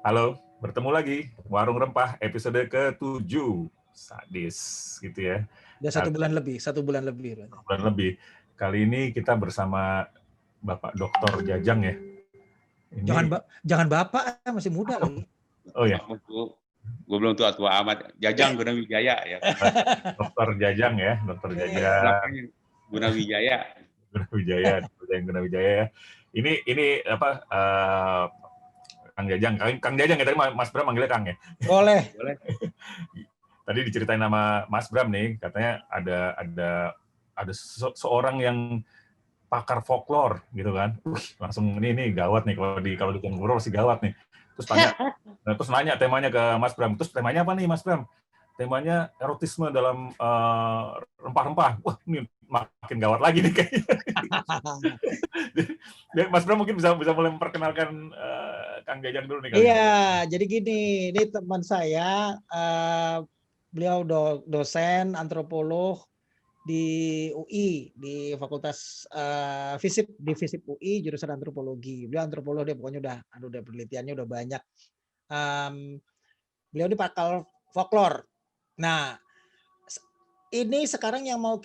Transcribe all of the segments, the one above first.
Halo, bertemu lagi Warung Rempah episode ke-7. Sadis gitu ya. Udah 1 bulan lebih. Bulan lebih. Kali ini kita bersama Bapak Dr. Jajang ya. Jangan bapak, masih muda lagi. Oh ya, Gue belum tua-tua amat. Jajang Gunawijaya ya. Dr. Jajang ya, Dr. Jajang. Belakangnya Gunawijaya. Gunawijaya ya. Ini apa? Kang Jajang ya tadi Mas Bram manggilnya Kang ya. Boleh. Tadi diceritain nama Mas Bram nih, katanya ada seorang yang pakar folklore gitu kan. Langsung ini gawat nih kalau di ngobrol pasti gawat nih. Terus nanya temanya ke Mas Bram. Terus temanya apa nih Mas Bram? Temanya erotisme dalam rempah-rempah. Wah, ini makin gawat lagi nih kayaknya. Mas Bram mungkin bisa mulai memperkenalkan Kang Jajang dulu nih. Iya, jadi gini, ini teman saya, beliau dosen antropolog di UI, di Fakultas FISIP UI, jurusan antropologi. Beliau antropolog, dia pokoknya udah penelitiannya udah banyak. Beliau di pakar folklore. Nah, ini sekarang yang mau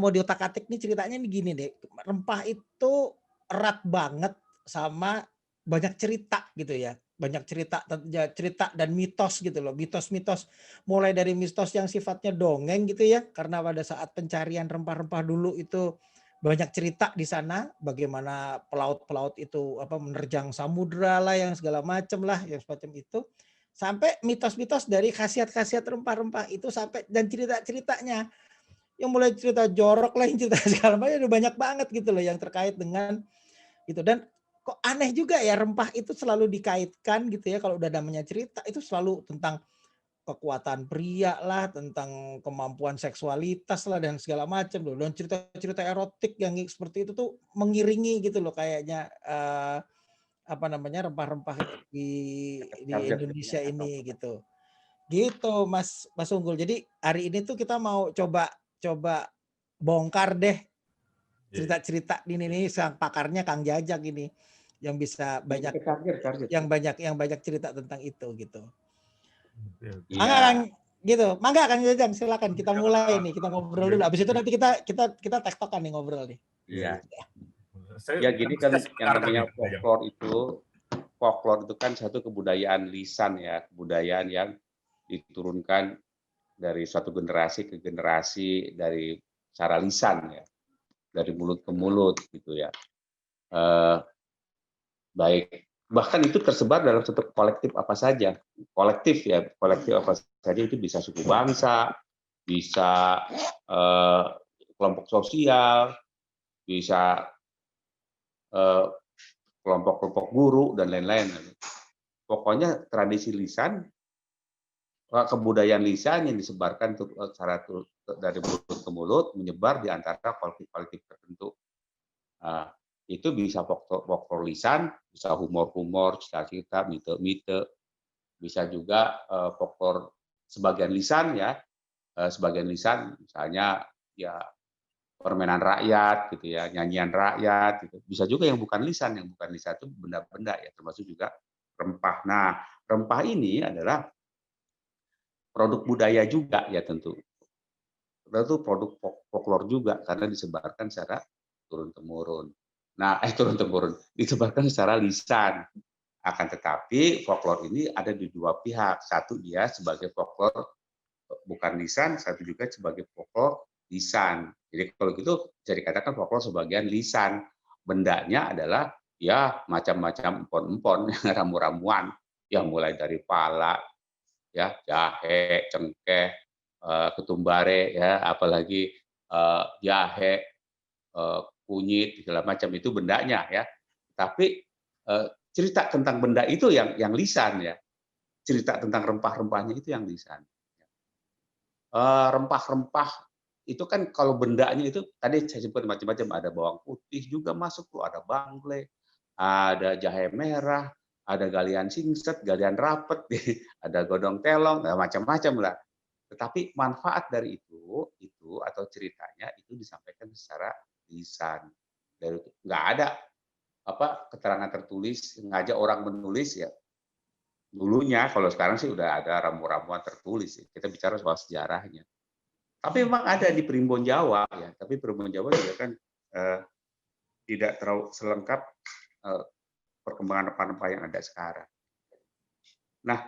diotak-atik nih ceritanya nih gini deh. Rempah itu erat banget sama banyak cerita gitu ya. Banyak cerita dan mitos gitu loh. Mitos-mitos mulai dari mitos yang sifatnya dongeng gitu ya. Karena pada saat pencarian rempah-rempah dulu itu banyak cerita di sana, bagaimana pelaut-pelaut itu menerjang samudra lah, yang segala macam lah, yang semacam itu. Sampai mitos-mitos dari khasiat-khasiat rempah-rempah itu, sampai dan cerita-ceritanya yang mulai cerita jorok lah, yang cerita segala macam, udah banyak banget gitu loh yang terkait dengan itu. Dan kok aneh juga ya, rempah itu selalu dikaitkan gitu ya, kalau udah namanya cerita itu selalu tentang kekuatan pria lah, tentang kemampuan seksualitas lah dan segala macam loh. Dan cerita-cerita erotik yang seperti itu tuh mengiringi gitu loh kayaknya rempah-rempah di Indonesia ini gitu. Gitu Mas Unggul. Jadi hari ini tuh kita mau coba bongkar deh cerita-cerita ini nih, sang pakarnya Kang Jajang ini yang bisa banyak yang banyak cerita tentang itu gitu. Mangga gitu. Mangga Kang Jajang, silakan kita mulai nih, kita ngobrol dulu. Habis itu nanti kita tektokan nih, ngobrol nih. Iya. Ya gini kan, yang namanya folklore itu kan satu kebudayaan lisan ya, kebudayaan yang diturunkan dari suatu generasi ke generasi dari cara lisan ya, dari mulut ke mulut gitu ya. Baik, bahkan itu tersebar dalam satu kolektif apa saja. Kolektif apa saja, itu bisa suku bangsa, bisa kelompok sosial, bisa kelompok-kelompok guru dan lain-lain. Pokoknya tradisi lisan, kebudayaan lisan yang disebarkan secara dari mulut ke mulut, menyebar di antara kolektif-kolektif tertentu. Itu bisa folklore lisan, bisa humor-humor, cerita-cerita, mite-mite, bisa juga folklore sebagian lisan ya, sebagian lisan misalnya ya permainan rakyat gitu ya, nyanyian rakyat gitu. Bisa juga yang bukan lisan itu benda-benda ya, termasuk juga rempah. Nah, rempah ini adalah produk budaya juga ya tentu. Itu produk folklore juga karena disebarkan secara turun-temurun. Nah, turun-temurun, disebarkan secara lisan. Akan tetapi folklore ini ada di dua pihak. Satu dia sebagai folklore bukan lisan, satu juga sebagai folklore lisan. Jadi kalau gitu bisa dikatakan folklore sebagian lisan. Bendanya adalah ya macam-macam empon-empon, ramu-ramuan, yang mulai dari pala, ya jahe, cengkeh, ketumbare, ya apalagi jahe, kunyit segala macam, itu bendanya ya. Tapi cerita tentang benda itu yang lisan ya. Cerita tentang rempah-rempahnya itu yang lisan. Rempah-rempah itu kan kalau bendanya itu tadi saya sebut macam-macam, ada bawang putih juga masuk tuh, ada bangle, ada jahe merah, ada galian singset, galian rapet, ada godong telong, macam-macam lah. Tetapi manfaat dari itu atau ceritanya itu disampaikan secara lisan. Dari nggak ada keterangan tertulis, ngajak orang menulis ya. Dulunya, kalau sekarang sih udah ada ramu-ramuan tertulis. Kita bicara soal sejarahnya. Tapi memang ada di Primbon Jawa ya. Tapi Primbon Jawa juga kan tidak terlalu selengkap perkembangan rempah-rempah yang ada sekarang. Nah,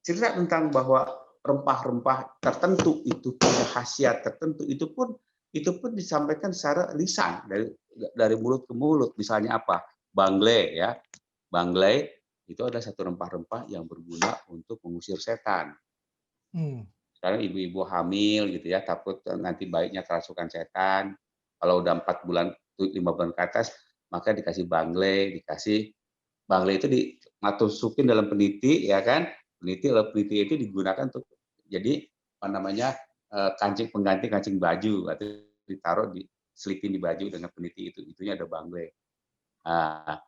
cerita tentang bahwa rempah-rempah tertentu itu punya khasiat tertentu itu pun disampaikan secara lisan dari mulut ke mulut. Misalnya apa? Bangle ya. Bangle itu ada satu rempah-rempah yang berguna untuk mengusir setan. Sekarang ibu-ibu hamil gitu ya, takut nanti bayinya kerasukan setan. Kalau udah 4 bulan, 5 bulan ke atas, maka dikasih bangle, itu dimasukin dalam peniti ya kan. Peniti itu digunakan untuk jadi kancing pengganti kancing baju atau ditaruh selipin di baju dengan peniti itunya ada bangle. Nah,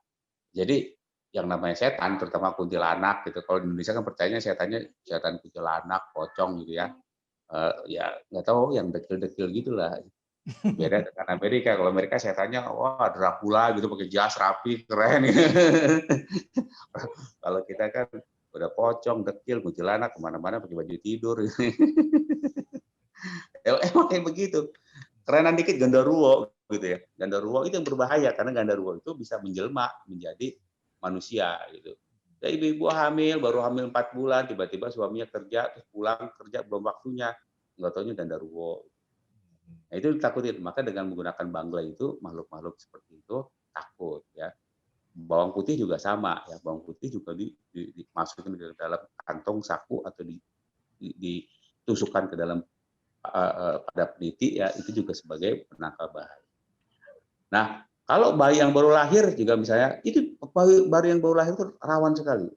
jadi yang namanya setan, terutama kuntilanak gitu. Kalau di Indonesia kan percayanya setan kuntilanak, pocong gitu ya. Ya nggak tahu yang dekil-dekil gitulah. Beda dengan Amerika. Kalau Amerika setannya wah Dracula gitu pakai jas rapi keren. Kalau kita kan udah pocong, dekil, kuntilanak kemana-mana pakai baju tidur. Emang kayak begitu. Kerenan dikit genderuwo gitu ya. Genderuwo itu yang berbahaya karena genderuwo itu bisa menjelma menjadi manusia gitu. Ya, ibu-ibu hamil baru hamil 4 bulan tiba-tiba suaminya kerja terus pulang kerja belum waktunya nggak taunya genderuwo. Nah, itu ditakutin. Maka dengan menggunakan bangle itu makhluk-makhluk seperti itu takut ya. Bawang putih juga sama ya. Bawang putih juga dimasukin ke dalam kantong saku atau ditusukkan ke dalam pada peniti ya, itu juga sebagai penangkal bahaya. Nah, kalau bayi yang baru lahir juga misalnya itu bayi yang baru lahir itu rawan sekali,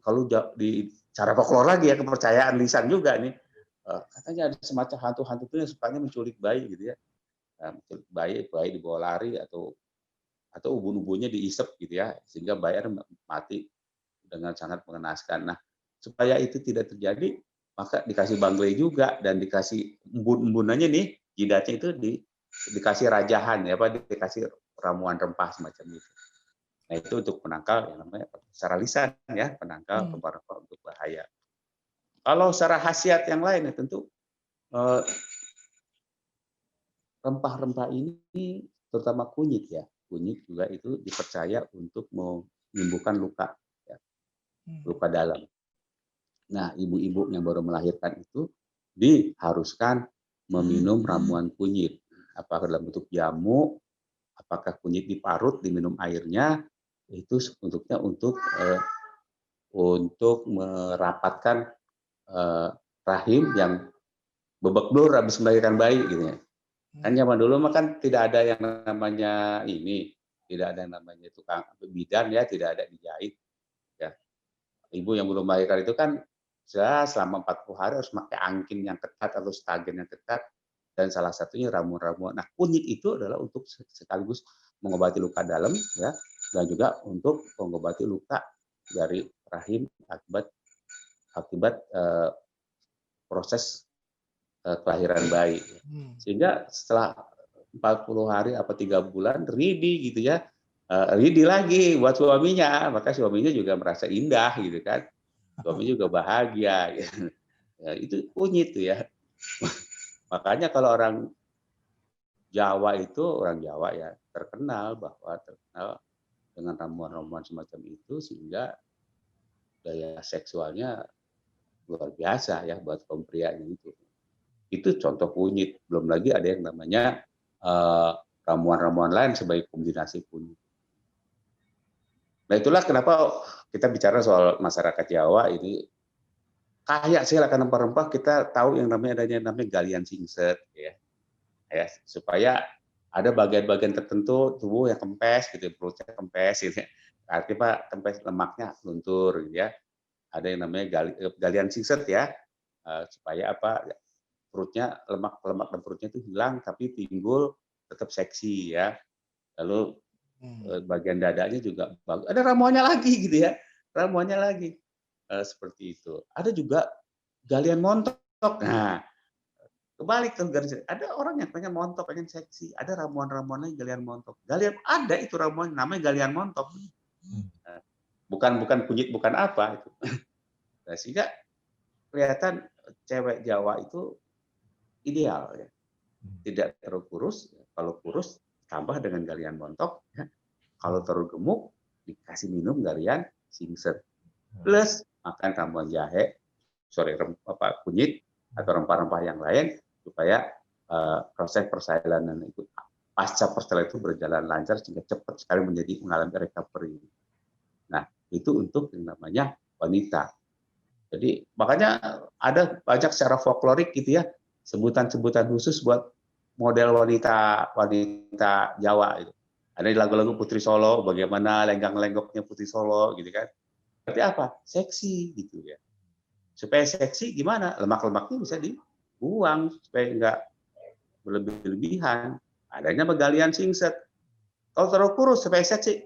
kalau di cara folklore lagi ya, kepercayaan lisan juga nih, katanya ada semacam hantu-hantu itu yang sukanya menculik bayi gitu ya, menculik bayi dibawa lari atau ubun-ubunnya diisep gitu ya, sehingga bayi mati dengan sangat mengenaskan. Nah, supaya itu tidak terjadi, maka dikasih bangle juga dan dikasih embun-embunannya nih, jidatnya itu dikasih rajahan ya, dikasih ramuan rempah semacam itu. Nah, itu untuk penangkal yang namanya secara lisan ya, penangkal rempah-rempah untuk bahaya. Kalau secara khasiat yang lain ya tentu rempah-rempah ini terutama kunyit ya. Kunyit juga itu dipercaya untuk menyembuhkan luka ya, luka dalam. Nah, ibu-ibu yang baru melahirkan itu diharuskan meminum ramuan kunyit. Apakah dalam bentuk jamu, apakah kunyit diparut, diminum airnya, itu bentuknya untuk merapatkan rahim yang babak belur habis melahirkan bayi gitu ya. Kan zaman dulu mah kan tidak ada yang namanya tidak ada yang namanya tukang bidan ya, tidak ada dijahit ya. Ibu yang belum melahirkan itu kan selama 40 hari harus pakai angkin yang ketat atau stagen yang ketat, dan salah satunya ramuan-ramuan. Nah, kunyit itu adalah untuk sekaligus mengobati luka dalam ya, dan juga untuk mengobati luka dari rahim akibat proses kelahiran bayi. Sehingga setelah 40 hari apa 3 bulan ready gitu ya, ready lagi buat suaminya, maka suaminya juga merasa indah gitu kan. Suami juga bahagia gitu. Ya, itu kunyit tuh ya. Makanya kalau orang Jawa ya terkenal dengan ramuan-ramuan semacam itu, sehingga daya seksualnya luar biasa ya buat kaum prianya itu. Itu contoh kunyit. Belum lagi ada yang namanya ramuan-ramuan lain sebagai kombinasi kunyit. Nah, itulah kenapa kita bicara soal masyarakat Jawa ini kaya sih akan rempah-rempah. Kita tahu yang namanya galian singset ya, supaya ada bagian-bagian tertentu tubuh yang kempes gitu, perutnya kempes gitu. Artinya kempes, lemaknya luntur gitu ya. Ada yang namanya galian singset ya, supaya perutnya, lemak dan perutnya itu hilang tapi timbul tetap seksi ya. Lalu bagian dadanya juga bagus. Ada ramuannya lagi gitu ya, ramuannya lagi seperti itu. Ada juga galian montok. Nah, Kebalik ke ada orang yang pengen montok, pengen seksi, ada ramuan-ramuannya galian montok. Galian ada itu ramuan namanya galian montok. Bukan kunyit, bukan apa itu. Nah, sehingga kelihatan cewek Jawa itu ideal ya. Tidak terlalu kurus, kalau kurus tambah dengan galian montok, ya. Kalau terlalu gemuk dikasih minum galian singset. Plus makan ramuan jahe, kunyit atau rempah-rempah yang lain supaya proses persalinan itu pasca persalinan itu berjalan lancar sehingga cepat sekali mengalami recovery. Nah, itu untuk yang namanya wanita. Jadi makanya ada banyak secara folklorik gitu ya, sebutan-sebutan khusus buat model wanita Jawa itu. Ada di lagu-lagu Putri Solo, bagaimana lenggang-lenggoknya Putri Solo gitu kan. Berarti apa? Seksi gitu ya. Supaya seksi gimana? Lemak-lemaknya bisa dibuang supaya enggak berlebihan. Adanya galian singset. Kalau terlalu kurus supaya seksi,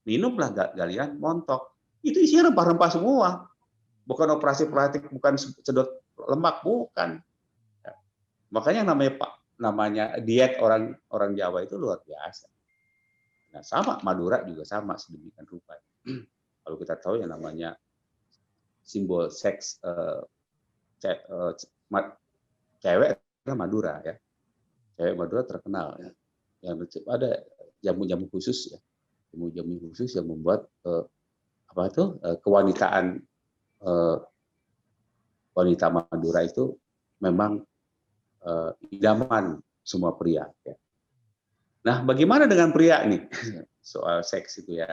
minumlah galian montok. Itu isinya rempah-rempah semua. Bukan operasi plastik, bukan sedot lemak, bukan. Makanya namanya diet orang Jawa itu luar biasa. Nah, sama Madura juga sama sedemikian rupa. Kalau kita tahu yang namanya simbol seks cewek adalah Madura ya. Cewek Madura terkenal ya. Yang ada jamu-jamu khusus ya. Jamu-jamu khusus yang membuat kewanitaan wanita Madura itu memang idaman semua pria ya. Nah, bagaimana dengan pria nih soal seks itu ya?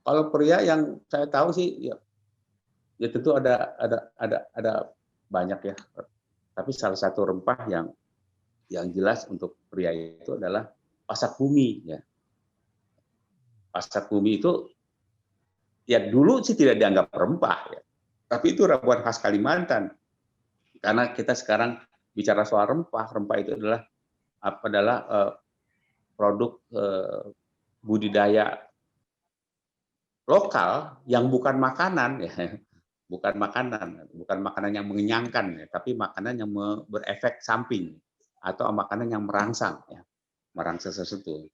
Kalau pria yang saya tahu sih ya tentu ada banyak ya. Tapi salah satu rempah yang jelas untuk pria itu adalah pasak bumi ya. Pasak bumi itu ya dulu sih tidak dianggap rempah ya. Tapi itu ramuan khas Kalimantan. Karena kita sekarang bicara soal rempah itu adalah produk budidaya lokal yang bukan makanan ya. Bukan makanan yang mengenyangkan ya, tapi makanan yang berefek samping atau makanan yang merangsang ya. Merangsang sesuatu.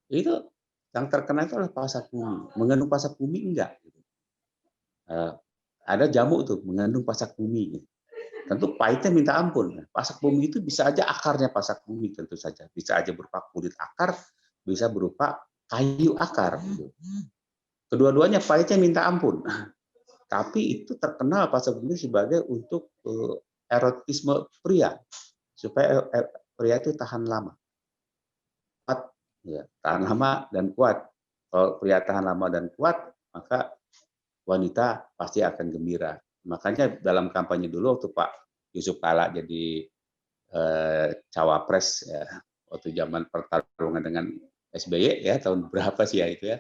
Itu yang terkenal itu adalah pasak bumi. Mengandung pasak bumi enggak gitu. Ada jamu tuh mengandung pasak bumi gitu. Tentu pahitnya minta ampun. Pasak bumi itu bisa aja akarnya pasak bumi tentu saja. Bisa aja berupa kulit akar, bisa berupa kayu akar. Gitu. Kedua-duanya pahitnya minta ampun. Tapi itu terkenal pasak bumi sebagai untuk erotisme pria. Supaya pria itu tahan lama. Tahan lama dan kuat. Kalau pria tahan lama dan kuat, maka wanita pasti akan gembira. Makanya dalam kampanye dulu waktu Pak Yusuf Kala jadi cawapres ya, waktu zaman pertarungan dengan SBY ya tahun berapa sih ya itu ya,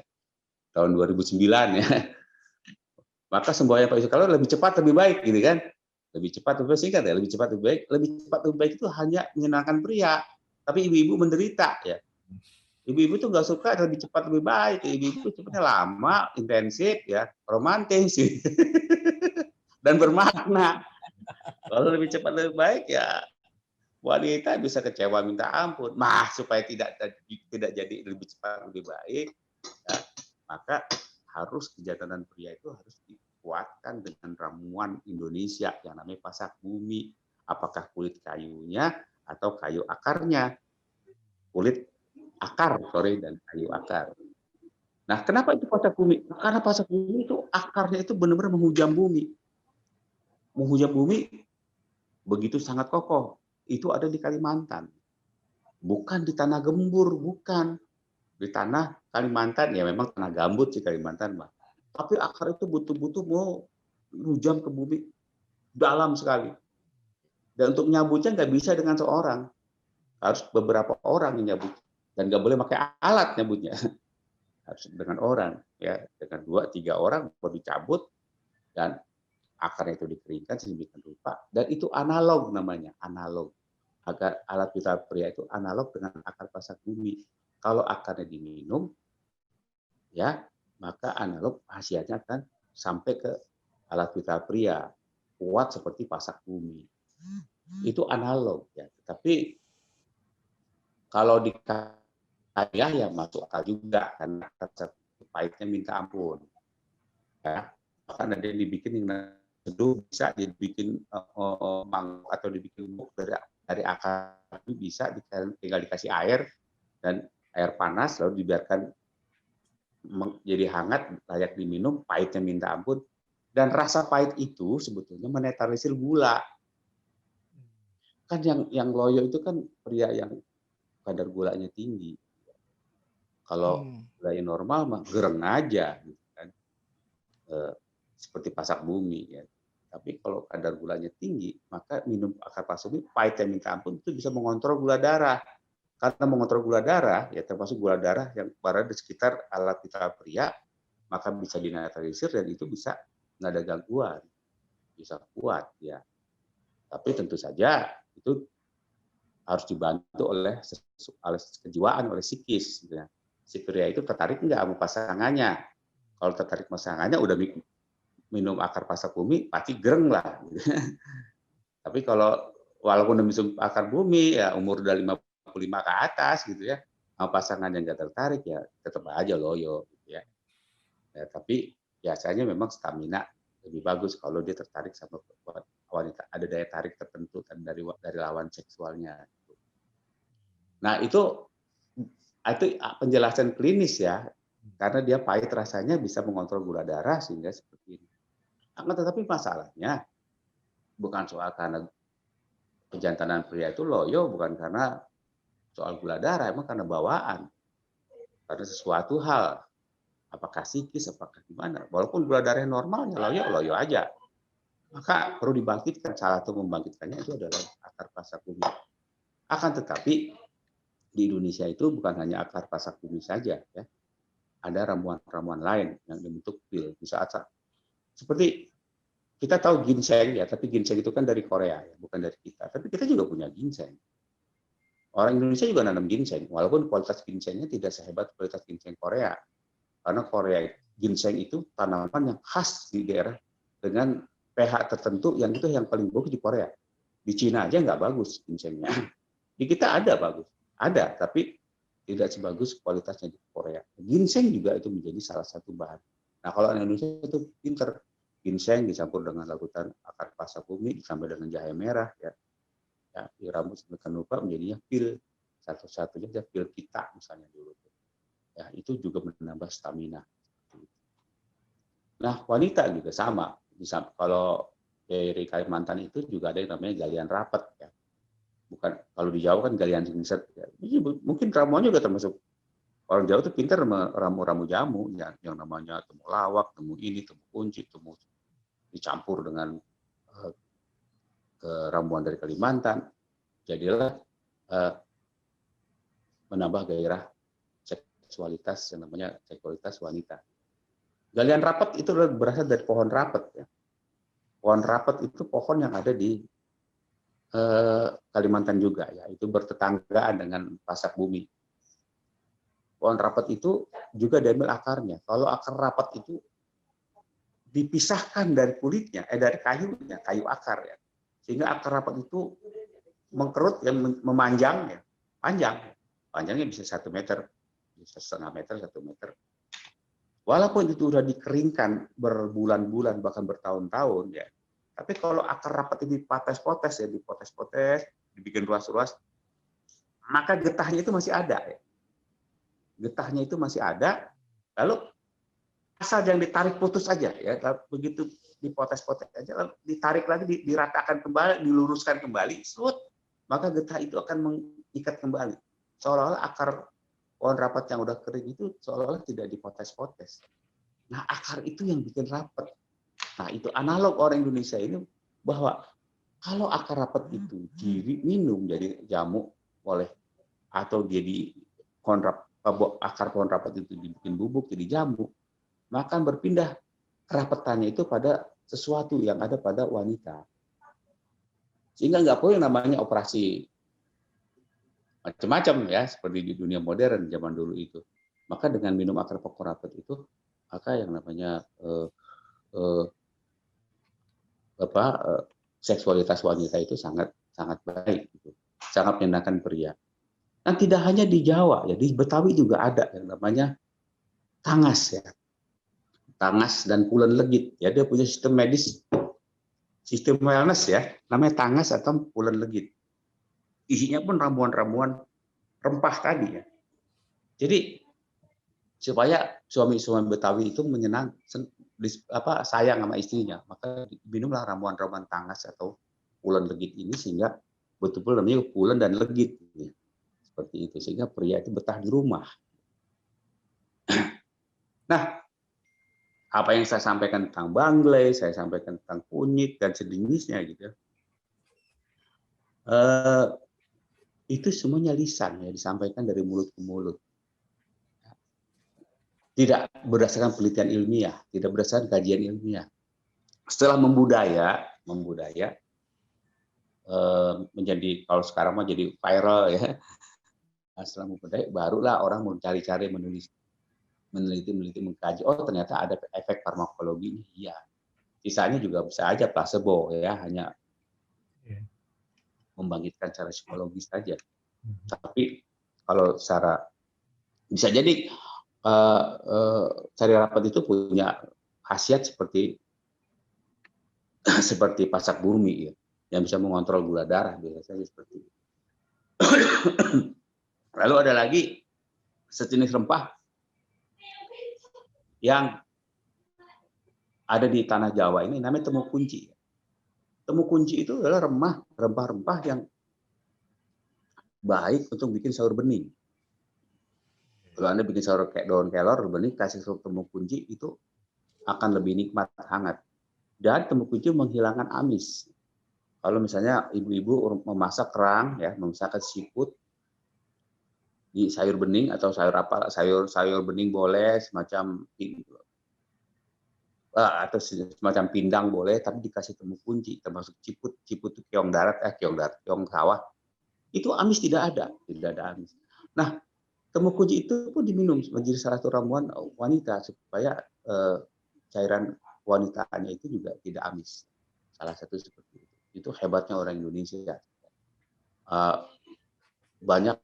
tahun 2009 ya. Maka semboyan Pak Yusuf Kala lebih cepat lebih baik gitu kan, lebih cepat lebih singkat ya, lebih cepat lebih baik itu hanya menyenangkan pria, tapi ibu-ibu menderita ya. Ibu-ibu tuh nggak suka lebih cepat lebih baik, ibu-ibu cepatnya lama, intensif ya, romantis dan bermakna. Kalau lebih cepat lebih baik ya wanita bisa kecewa minta ampun. Supaya tidak jadi lebih cepat lebih baik, ya, maka harus kejantanan pria itu harus dikuatkan dengan ramuan Indonesia yang namanya pasak bumi. Apakah kulit kayunya atau kayu akarnya? Kulit akar, dan kayu akar. Nah, kenapa itu pasak bumi? Karena pasak bumi itu akarnya itu benar-benar menghujam bumi. Menghujam bumi begitu sangat kokoh. Itu ada di Kalimantan. Bukan di tanah gembur, bukan. Di tanah Kalimantan, ya memang tanah gambut sih Kalimantan, Mbak. Tapi akar itu butuh-butuh mau hujam ke bumi dalam sekali. Dan untuk nyabutnya nggak bisa dengan seorang. Harus beberapa orang yang nyabut. Dan nggak boleh pakai alat nyabutnya. Harus dengan orang. Ya, dengan 2-3 orang baru dicabut. Dan akarnya itu dikeringkan sedemikian rupa. Dan itu analog namanya, analog. Agar alat vital pria itu analog dengan akar pasak bumi. Kalau akarnya diminum, ya maka analog khasiatnya akan sampai ke alat vital pria kuat seperti pasak bumi. itu analog ya. Tapi kalau di kaya ya masuk akal juga karena pahitnya minta ampun. Ya, bahkan ada yang dibikin yang seduh bisa dibikin mangkok atau dibikin muk dari akar itu bisa tinggal dikasih air dan air panas lalu dibiarkan jadi hangat layak diminum, pahitnya minta ampun. Dan rasa pahit itu sebetulnya menetralisir gula. Kan yang loyo itu kan pria yang kadar gulanya tinggi. Kalau gulanya normal mah gereng aja gitu kan. Seperti pasak bumi ya. Tapi kalau kadar gulanya tinggi, maka minum akar pasak bumi pahitnya minta ampun itu bisa mengontrol gula darah. Karena mengontrol gula darah, ya termasuk gula darah yang berada di sekitar alat vital pria, maka bisa dinetralisir dan itu bisa nggak ada gangguan, bisa kuat ya. Tapi tentu saja itu harus dibantu oleh kejiwaan, oleh psikis. Gitu ya. Si pria itu tertarik nggak sama pasangannya. Kalau tertarik pasangannya udah minum akar pasak bumi, pasti gereng lah. Gitu. Tapi kalau walaupun minum akar bumi, ya umur udah 55 ke atas gitu ya, sama pasangan yang nggak tertarik ya tetap aja loyo gitu ya. Ya, tapi biasanya memang stamina lebih bagus kalau dia tertarik sama wanita, ada daya tarik tertentu dari lawan seksualnya. Nah itu penjelasan klinis ya, karena dia pahit rasanya bisa mengontrol gula darah sehingga seperti ini. Tetapi masalahnya bukan soal karena kejantanan pria itu loyo, bukan karena soal gula darah, emang karena bawaan, karena sesuatu hal. Apakah psikis, apakah gimana. Walaupun gula darah normal, ya loyo aja. Maka perlu dibangkitkan, salah satu membangkitkannya itu adalah akar pasak bumi. Akan tetapi, di Indonesia itu bukan hanya akar pasak bumi saja. Ya. Ada ramuan-ramuan lain yang dibentuk pil. Bisa seperti kita tahu ginseng, ya, tapi ginseng itu kan dari Korea, ya, bukan dari kita. Tapi kita juga punya ginseng. Orang Indonesia juga nanam ginseng, walaupun kualitas ginsengnya tidak sehebat kualitas ginseng Korea. Karena Korea ginseng itu tanaman yang khas di daerah dengan pH tertentu yang itu yang paling bagus di Korea. Di Cina aja nggak bagus ginsengnya. Di kita ada bagus, ada tapi tidak sebagus kualitasnya di Korea. Ginseng juga itu menjadi salah satu bahan. Nah kalau Indonesia itu pinter, ginseng dicampur dengan larutan akar pasak bumi ditambah dengan jahe merah ya. Ya, di rambut sedemikian rupa menjadinya pil, satu-satunya pil kita misalnya dulu. Ya, itu juga menambah stamina. Nah, wanita juga sama. Kalau dari Kalimantan itu juga ada yang namanya galian rapet. Ya. Bukan kalau di Jawa kan galian singset. Ya. Mungkin ramuannya juga termasuk orang Jawa itu pintar ramu-ramu jamu, ya, yang namanya temulawak, temu ini, temu kunci, temu dicampur dengan ramuan dari Kalimantan. Jadilah menambah gairah seksualitas yang namanya seksualitas wanita. Galian rapet itu berasal dari pohon rapet. Ya. Pohon rapet itu pohon yang ada di Kalimantan juga, ya. Itu bertetanggaan dengan pasak bumi. Pohon rapet itu juga diambil akarnya. Kalau akar rapet itu dipisahkan dari kulitnya, dari kayunya, kayu akar ya, sehingga akar rapet itu mengkerut, yang memanjang, ya, panjangnya bisa 1 meter, bisa setengah meter, 1 meter. Walaupun itu sudah dikeringkan berbulan-bulan bahkan bertahun-tahun ya, tapi kalau akar rapat ini dipotes-potes ya, dipotes-potes, dibikin ruas-ruas, maka getahnya itu masih ada. Ya. Getahnya itu masih ada, lalu asal jangan ditarik putus aja ya, begitu dipotes-potes aja, lalu ditarik lagi, diratakan kembali, diluruskan kembali, maka getah itu akan mengikat kembali. Seolah-olah akar pohon rapat yang udah kering itu seolah-olah tidak dipotes-potes. Nah, akar itu yang bikin rapat. Nah, itu analog orang Indonesia ini bahwa kalau akar rapat itu diminum jadi jamu oleh atau jadi akar pohon rapat itu dibikin bubuk jadi jamu, maka berpindah kerapatannya itu pada sesuatu yang ada pada wanita. Sehingga nggak perlu yang namanya operasi macam-macam ya, seperti di dunia modern zaman dulu itu. Maka dengan minum akar pohon rapat itu, maka yang namanya seksualitas wanita itu sangat sangat baik, gitu. Sangat menyenangkan pria. Dan tidak hanya di Jawa, ya di Betawi juga ada yang namanya tangas ya, tangas dan pulen legit. Ya dia punya sistem medis, sistem wellness ya, namanya tangas atau pulen legit. Isinya pun ramuan-ramuan rempah tadi ya. Jadi supaya suami-suami Betawi itu sayang sama istrinya, maka minumlah ramuan-ramuan tangas atau pulen legit ini sehingga betul-betul namanya pulen dan legit. Ya. Seperti itu, sehingga pria itu betah di rumah. Nah, apa yang saya sampaikan tentang bangle, saya sampaikan tentang kunyit dan sejenisnya gitu. Itu semuanya lisan ya, disampaikan dari mulut ke mulut. Tidak berdasarkan penelitian ilmiah, tidak berdasarkan kajian ilmiah. Setelah membudaya menjadi, kalau sekarang mah jadi viral ya. Setelah membudaya, barulah orang mencari-cari, meneliti, mengkaji. Oh ternyata ada efek farmakologi ini. Iya. Sisanya juga bisa aja placebo ya, hanya membangkitkan secara psikologis saja. Tapi kalau secara bisa jadi sari rapat itu punya khasiat seperti pasak bumi ya, yang bisa mengontrol gula darah biasanya seperti itu. Lalu ada lagi sejenis rempah yang ada di tanah Jawa ini namanya temu kunci. Temu kunci itu adalah rempah-rempah yang baik untuk bikin sayur bening. Kalau Anda bikin sayur kayak daun kelor bening, kasih temu kunci itu akan lebih nikmat, hangat. Dan temu kunci menghilangkan amis. Kalau misalnya ibu-ibu memasak kerang, ya, memasak siput di sayur bening atau sayur bening boleh, semacam atau semacam pindang boleh, tapi dikasih temu kunci, termasuk ciput itu keong sawah, itu amis tidak ada amis. Nah, temu kunci itu pun diminum menjadi salah satu ramuan wanita supaya cairan wanitanya itu juga tidak amis. Salah satu seperti itu. Itu hebatnya orang Indonesia. Banyak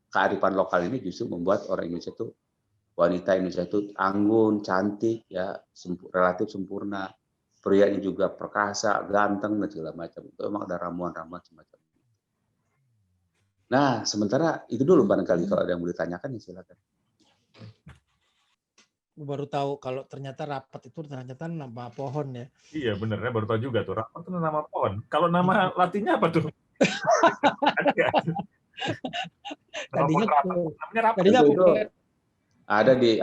kearifan lokal ini justru membuat orang Indonesia itu, wanita Indonesia itu anggun, cantik, ya, relatif sempurna. Prianya juga perkasa, ganteng, dan segala macam. Itu memang ada ramuan-ramuan semacam itu. Nah, sementara itu dulu barangkali kalau ada yang mau ditanyakan, ya silakan. Baru tahu kalau ternyata rapat itu ternyata nama pohon ya. Iya bener ya, baru tahu juga tuh rapat itu nama pohon. Kalau nama latinnya apa tuh? Tadinya itu ada di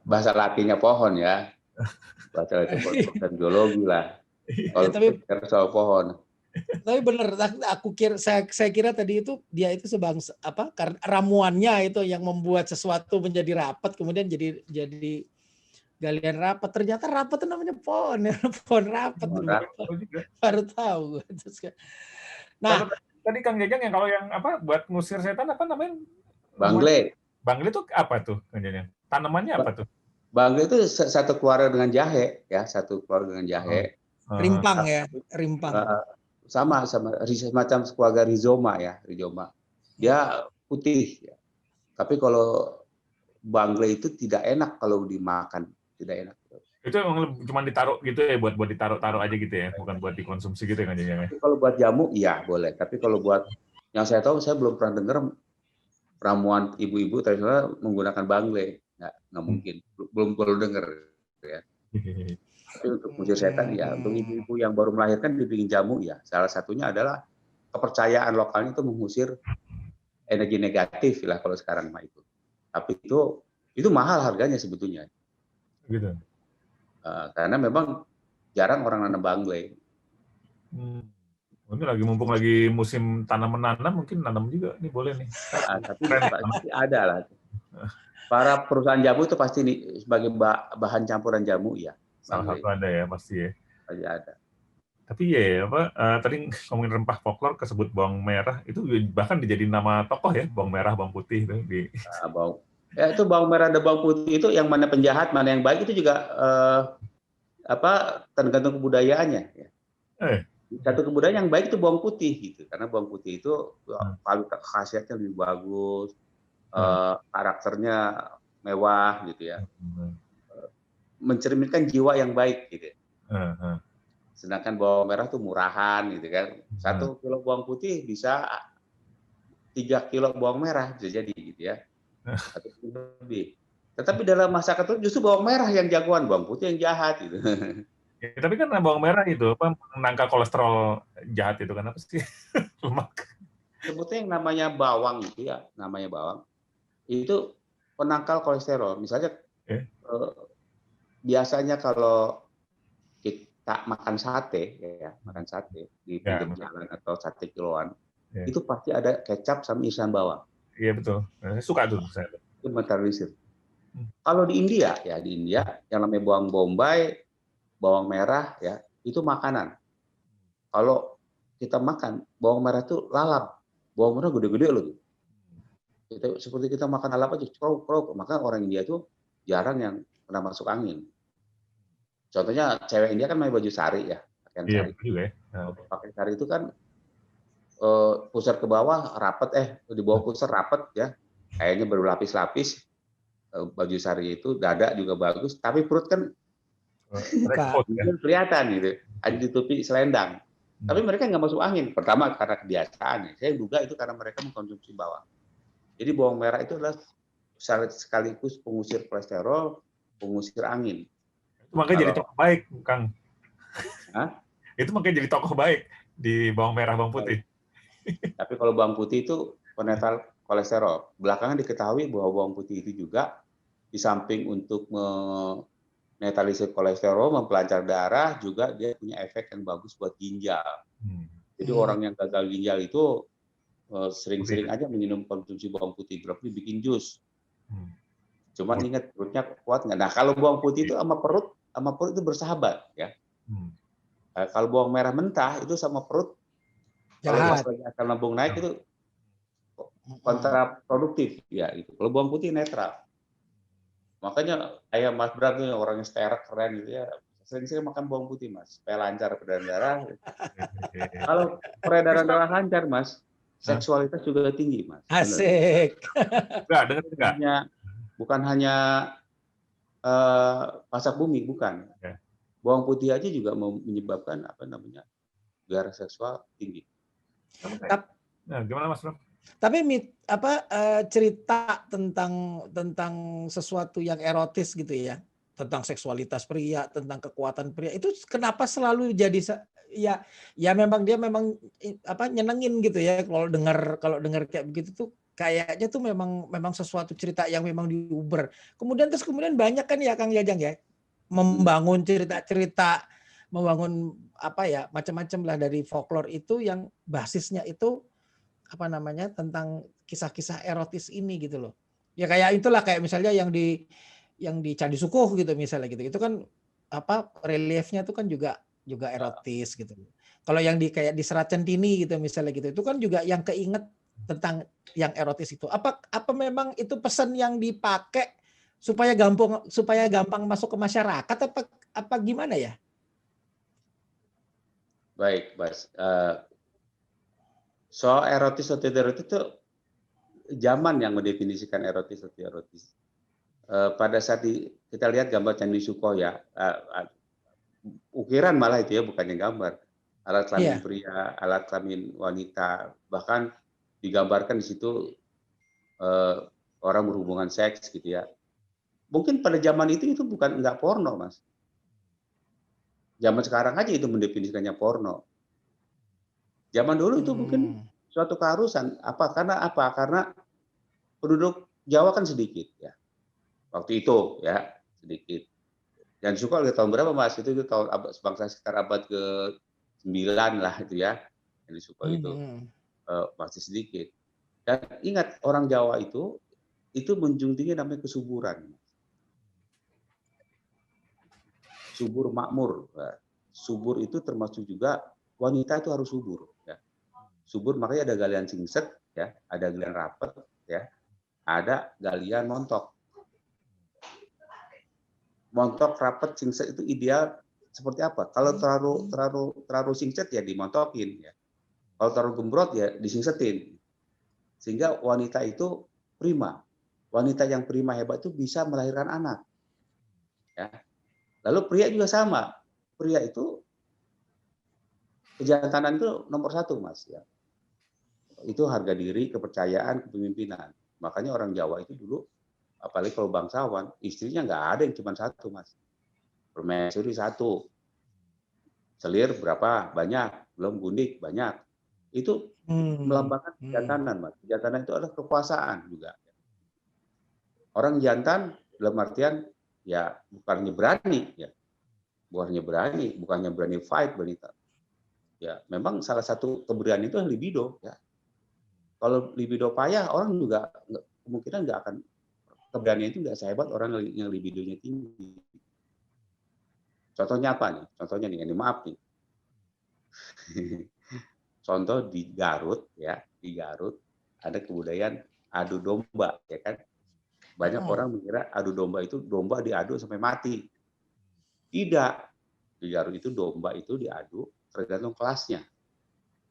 bahasa Latinnya pohon ya. Bahasa Latin biologi lah. Kalau kita soal pohon. Tapi benar, saya kira tadi itu dia itu sebangsa karena ramuannya itu yang membuat sesuatu menjadi rapat, kemudian jadi galian rapat. Ternyata rapat itu namanya pohon ya, pohon rapat. Baru tahu. Nah, tadi Kang Jajang yang kalau yang buat ngusir setan apa namanya? Bangle. Bangle itu apa tuh Kang Jajang? Tanamannya apa tuh? Bangle itu satu keluarga dengan jahe ya, satu keluarga dengan jahe. Rimpang ya, rimpang. Sama semacam keluarga rhizoma ya, rhizoma. Dia putih ya. Tapi kalau bangle itu tidak enak kalau dimakan, tidak enak. Itu emang cuma ditaruh gitu ya, buat ditaruh aja gitu ya, bukan buat dikonsumsi gitu kan Jajang ya. Kalau buat jamu iya boleh, tapi kalau buat yang saya tahu, saya belum pernah dengar ramuan ibu-ibu tradisional menggunakan bangle. Nggak mungkin, belum dengar ya. Tapi untuk mengusir setan ya, untuk ibu-ibu yang baru melahirkan dibikin jamu ya. Salah satunya adalah kepercayaan lokalnya itu mengusir energi negatif lah kalau sekarang mah itu. Tapi itu mahal harganya sebetulnya. Gitu. Karena memang jarang orang nanam bangle. Mungkin mumpung lagi musim tanam menanam, mungkin nanam juga nih boleh nih. Tapi pasti ada lah. Para perusahaan jamu itu pasti sebagai bahan campuran jamu ya. Salah satu ada ya pasti ya. Pasti ada. Tapi ya tadi ngomongin rempah folklor kesebut bawang merah itu bahkan dijadiin nama tokoh ya, bawang merah, bawang putih itu di. Itu bawang merah dan bawang putih itu yang mana penjahat, mana yang baik itu juga tergantung kebudayaannya. Ya. Satu kebudayaan yang baik itu bawang putih gitu, karena bawang putih itu kualitas khasiatnya lebih bagus, karakternya mewah gitu ya, mencerminkan jiwa yang baik gitu. Sedangkan bawang merah tuh murahan gitu kan. 1 kilo bawang putih bisa 3 kilo bawang merah bisa jadi gitu ya. 1 kilo lebih. Tetapi dalam masyarakat itu justru bawang merah yang jagoan, bawang putih yang jahat gitu. Ya, tapi kan bawang merah itu apa menangkal kolesterol jahat itu kan apa sih? Lemak. Sebetulnya yang namanya bawang itu ya, namanya bawang itu penangkal kolesterol. Misalnya biasanya kalau kita makan sate ya, makan sate di pinggir jalan atau sate kiloan, itu pasti ada kecap sama irisan bawang. Iya betul. Saya suka tuh saya. Itu menetralisir. Kalau di India ya, di India yang namanya bawang bombay, bawang merah ya, itu makanan. Kalau kita makan bawang merah itu lalap. Bawang merah gede-gede loh. Seperti kita makan lalap aja, krok. Maka orang India itu jarang yang pernah masuk angin. Contohnya cewek India kan pakai baju sari ya, pakaian sari. Juga ya. Pakai sari itu kan pusar ke bawah rapet, di bawah pusar rapet ya, kayaknya berlapis-lapis. Baju sari itu dada juga bagus, tapi perut kan kelihatan gitu, ada ditutupi selendang. Tapi mereka nggak masuk angin. Pertama karena kebiasaan. Saya duga itu karena mereka mengkonsumsi bawang. Jadi bawang merah itu adalah sekaligus pengusir kolesterol, pengusir angin. Itu makanya jadi tokoh baik, Kang. Itu makanya jadi tokoh baik di bawang merah, bawang putih. Tapi kalau bawang putih itu penetral kolesterol. Belakangan diketahui bahwa bawang putih itu juga di samping untuk menetralisir kolesterol, mempelancar darah, juga dia punya efek yang bagus buat ginjal. Jadi orang yang gagal ginjal itu sering-sering aja minum konsumsi bawang putih, berarti bikin jus. Cuman ingat perutnya kuat nggak? Nah kalau bawang putih itu sama perut itu bersahabat ya. Kalau bawang merah mentah itu sama perut, kalau pas lagi asam lambung naik itu kontraproduktif ya itu. Kalau bawang putih netral. Makanya kayak Mas Bram tuh orang yang sterek keren gitu ya. Sering-sering makan bawang putih Mas, supaya lancar peredaran darah. Kalau peredaran darah lancar Mas, seksualitas juga tinggi Mas. Asik. Bukan hanya pasak bumi, bukan. Bawang putih aja juga menyebabkan gairah seksual tinggi. Nah, gimana Mas Bram? Tapi cerita tentang sesuatu yang erotis gitu ya, tentang seksualitas pria, tentang kekuatan pria itu kenapa selalu jadi ya memang dia nyenengin gitu ya kalau dengar kayak begitu tuh kayaknya tuh memang sesuatu cerita yang memang diuber. Kemudian banyak kan ya Kang Jajang ya membangun cerita-cerita, membangun macam-macam lah dari folklore itu yang basisnya itu tentang kisah-kisah erotis ini gitu loh. Ya kayak misalnya yang di Candi Sukuh gitu misalnya gitu. Itu kan reliefnya itu kan juga erotis gitu. Kalau yang kayak di Serat Centini gitu misalnya gitu. Itu kan juga yang keinget tentang yang erotis itu. Apa memang itu pesan yang dipakai supaya gampang masuk ke masyarakat apa gimana ya? Baik, Mas. Soal erotis atau tidak erotis itu zaman yang mendefinisikan erotis atau tidak erotis. Pada saat kita lihat gambar Candi Sukoh ya, ukiran malah itu ya, bukannya gambar. Alat kelamin pria, alat kelamin wanita, bahkan digambarkan di situ orang berhubungan seks gitu ya. Mungkin pada zaman itu nggak porno, Mas. Zaman sekarang aja itu mendefinisikannya porno. Zaman dulu itu mungkin suatu keharusan. Karena penduduk Jawa kan sedikit ya. Waktu itu ya, sedikit. Dan suka oleh tahun berapa Mas? Itu tahun bangsa sekitar abad ke-9 lah itu ya. Yang disuka itu masih sedikit. Dan ingat orang Jawa itu menjunjung tinggi namanya kesuburan. Subur makmur. Subur itu termasuk juga wanita itu harus subur. Subur makanya ada galian singset, ya, ada galian rapet, ya, ada galian montok. Montok, rapet, singset itu ideal seperti apa? Kalau terlalu singset ya dimontokin ya. Kalau terlalu gembrot ya disingsetin. Sehingga wanita itu prima. Wanita yang prima hebat itu bisa melahirkan anak. Ya. Lalu pria juga sama. Pria itu kejantanan itu nomor 1, Mas. Ya. Itu harga diri, kepercayaan, kepemimpinan. Makanya orang Jawa itu dulu, apalagi kalau bangsawan, istrinya nggak ada yang cuma 1, Mas. Permaisuri 1. Selir berapa? Banyak. Belum gundik, banyak. Itu melambangkan kejantanan, Mas. Kejantanan itu adalah kekuasaan juga. Orang jantan dalam artian ya bukannya berani, ya. Bukannya berani fight, berani. Ya, memang salah satu keberanian itu libido, ya. Kalau libido payah, orang juga kemungkinan nggak akan, keberanian itu nggak sehebat orang yang libidonya tinggi. Contohnya apa nih? Contohnya nih, ini maaf nih. Contoh di Garut, ya, di Garut ada kebudayaan adu domba, ya kan? Banyak orang mengira adu domba itu domba diadu sampai mati. Tidak. Di Garut itu domba itu diadu tergantung kelasnya.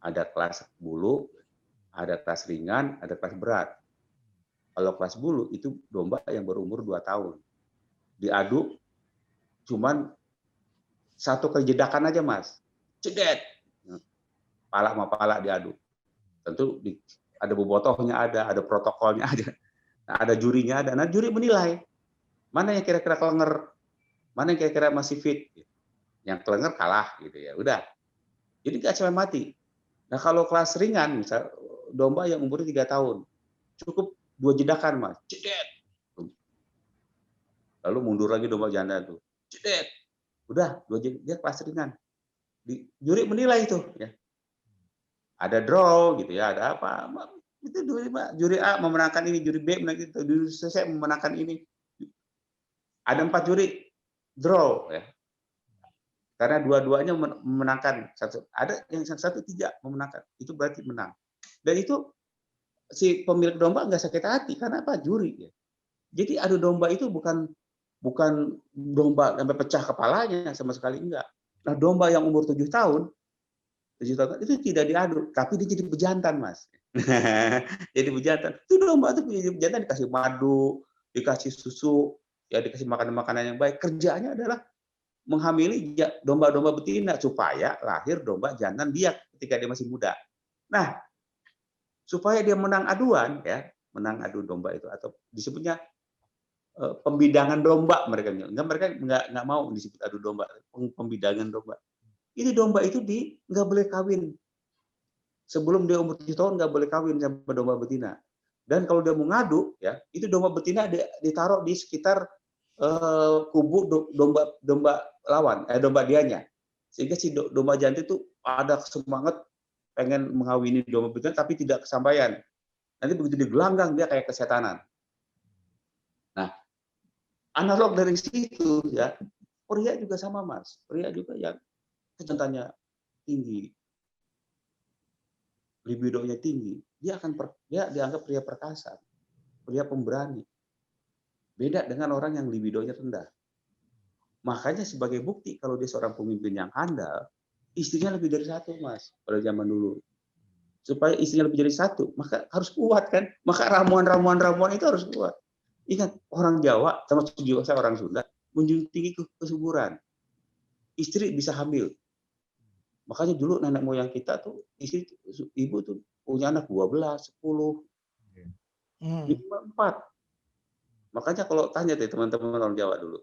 Ada kelas bulu, ada kelas ringan, ada kelas berat. Kalau kelas bulu itu domba yang berumur 2 tahun. Diadu cuman 1 kali jedakan aja, Mas. Cedet. Pala sama pala diadu. Tentu ada bobotohnya ada protokolnya ada. Nah, ada jurinya ada. Nah, juri menilai mana yang kira-kira kelenger, mana yang kira-kira masih fit. Yang kelenger kalah gitu ya. Udah. Jadi nggak sampai mati. Nah, kalau kelas ringan, misal domba yang umurnya 3 tahun, cukup 2 jedakan, Mas. Cedet. Lalu mundur lagi domba janda tuh. Cedet. Udah, 2 dia kelas ringan. Juri menilai itu ya. Ada draw gitu ya, ada apa? Itu juri A memenangkan ini, juri B memenangkan itu, juri C memenangkan ini. Ada 4 juri draw ya. Karena dua-duanya memenangkan. Ada yang satu tidak memenangkan. Itu berarti menang. Dan itu si pemilik domba nggak sakit hati karena apa? Juri ya. Jadi adu domba itu bukan domba sampai pecah kepalanya, sama sekali enggak. Nah, domba yang umur 7 tahun itu tidak diadu, tapi dia jadi pejantan, Mas. Jadi pejantan. Itu domba itu jadi pejantan, dikasih madu, dikasih susu, ya dikasih makanan-makanan yang baik. Kerjaannya adalah menghamili domba-domba betina supaya lahir domba jantan dia ketika dia masih muda. Nah, supaya dia menang aduan, ya, menang adu domba itu, atau disebutnya pembidangan domba, mereka nggak mau disebut adu domba, pembidangan domba. Ini domba itu nggak boleh kawin. Sebelum dia umur 7 tahun nggak boleh kawin sama domba betina. Dan kalau dia mau ngadu, ya, itu domba betina ditaruh di sekitar kubu domba lawan, domba dianya. Sehingga si domba jantan itu ada semangat pengen mengawini domba betina tapi tidak kesampaian. Nanti begitu digelanggang dia kayak kesetanan. Nah, analog dari situ ya, pria juga sama, Mas. Pria juga yang kejantannya tinggi, libidonya tinggi, dia dianggap pria perkasa, pria pemberani. Beda dengan orang yang libidonya rendah. Makanya sebagai bukti kalau dia seorang pemimpin yang handal, istrinya lebih dari 1, Mas, pada zaman dulu. Supaya istrinya lebih dari 1, maka harus kuat kan? Maka ramuan itu harus kuat. Ingat, orang Jawa, termasuk juga saya orang Sunda, menjunjung tinggi kesuburan. Istri bisa hamil. Makanya dulu nenek moyang kita tuh, ibu tuh punya anak 12, 10, minimal 4. Makanya kalau tanya deh teman-teman orang Jawa dulu,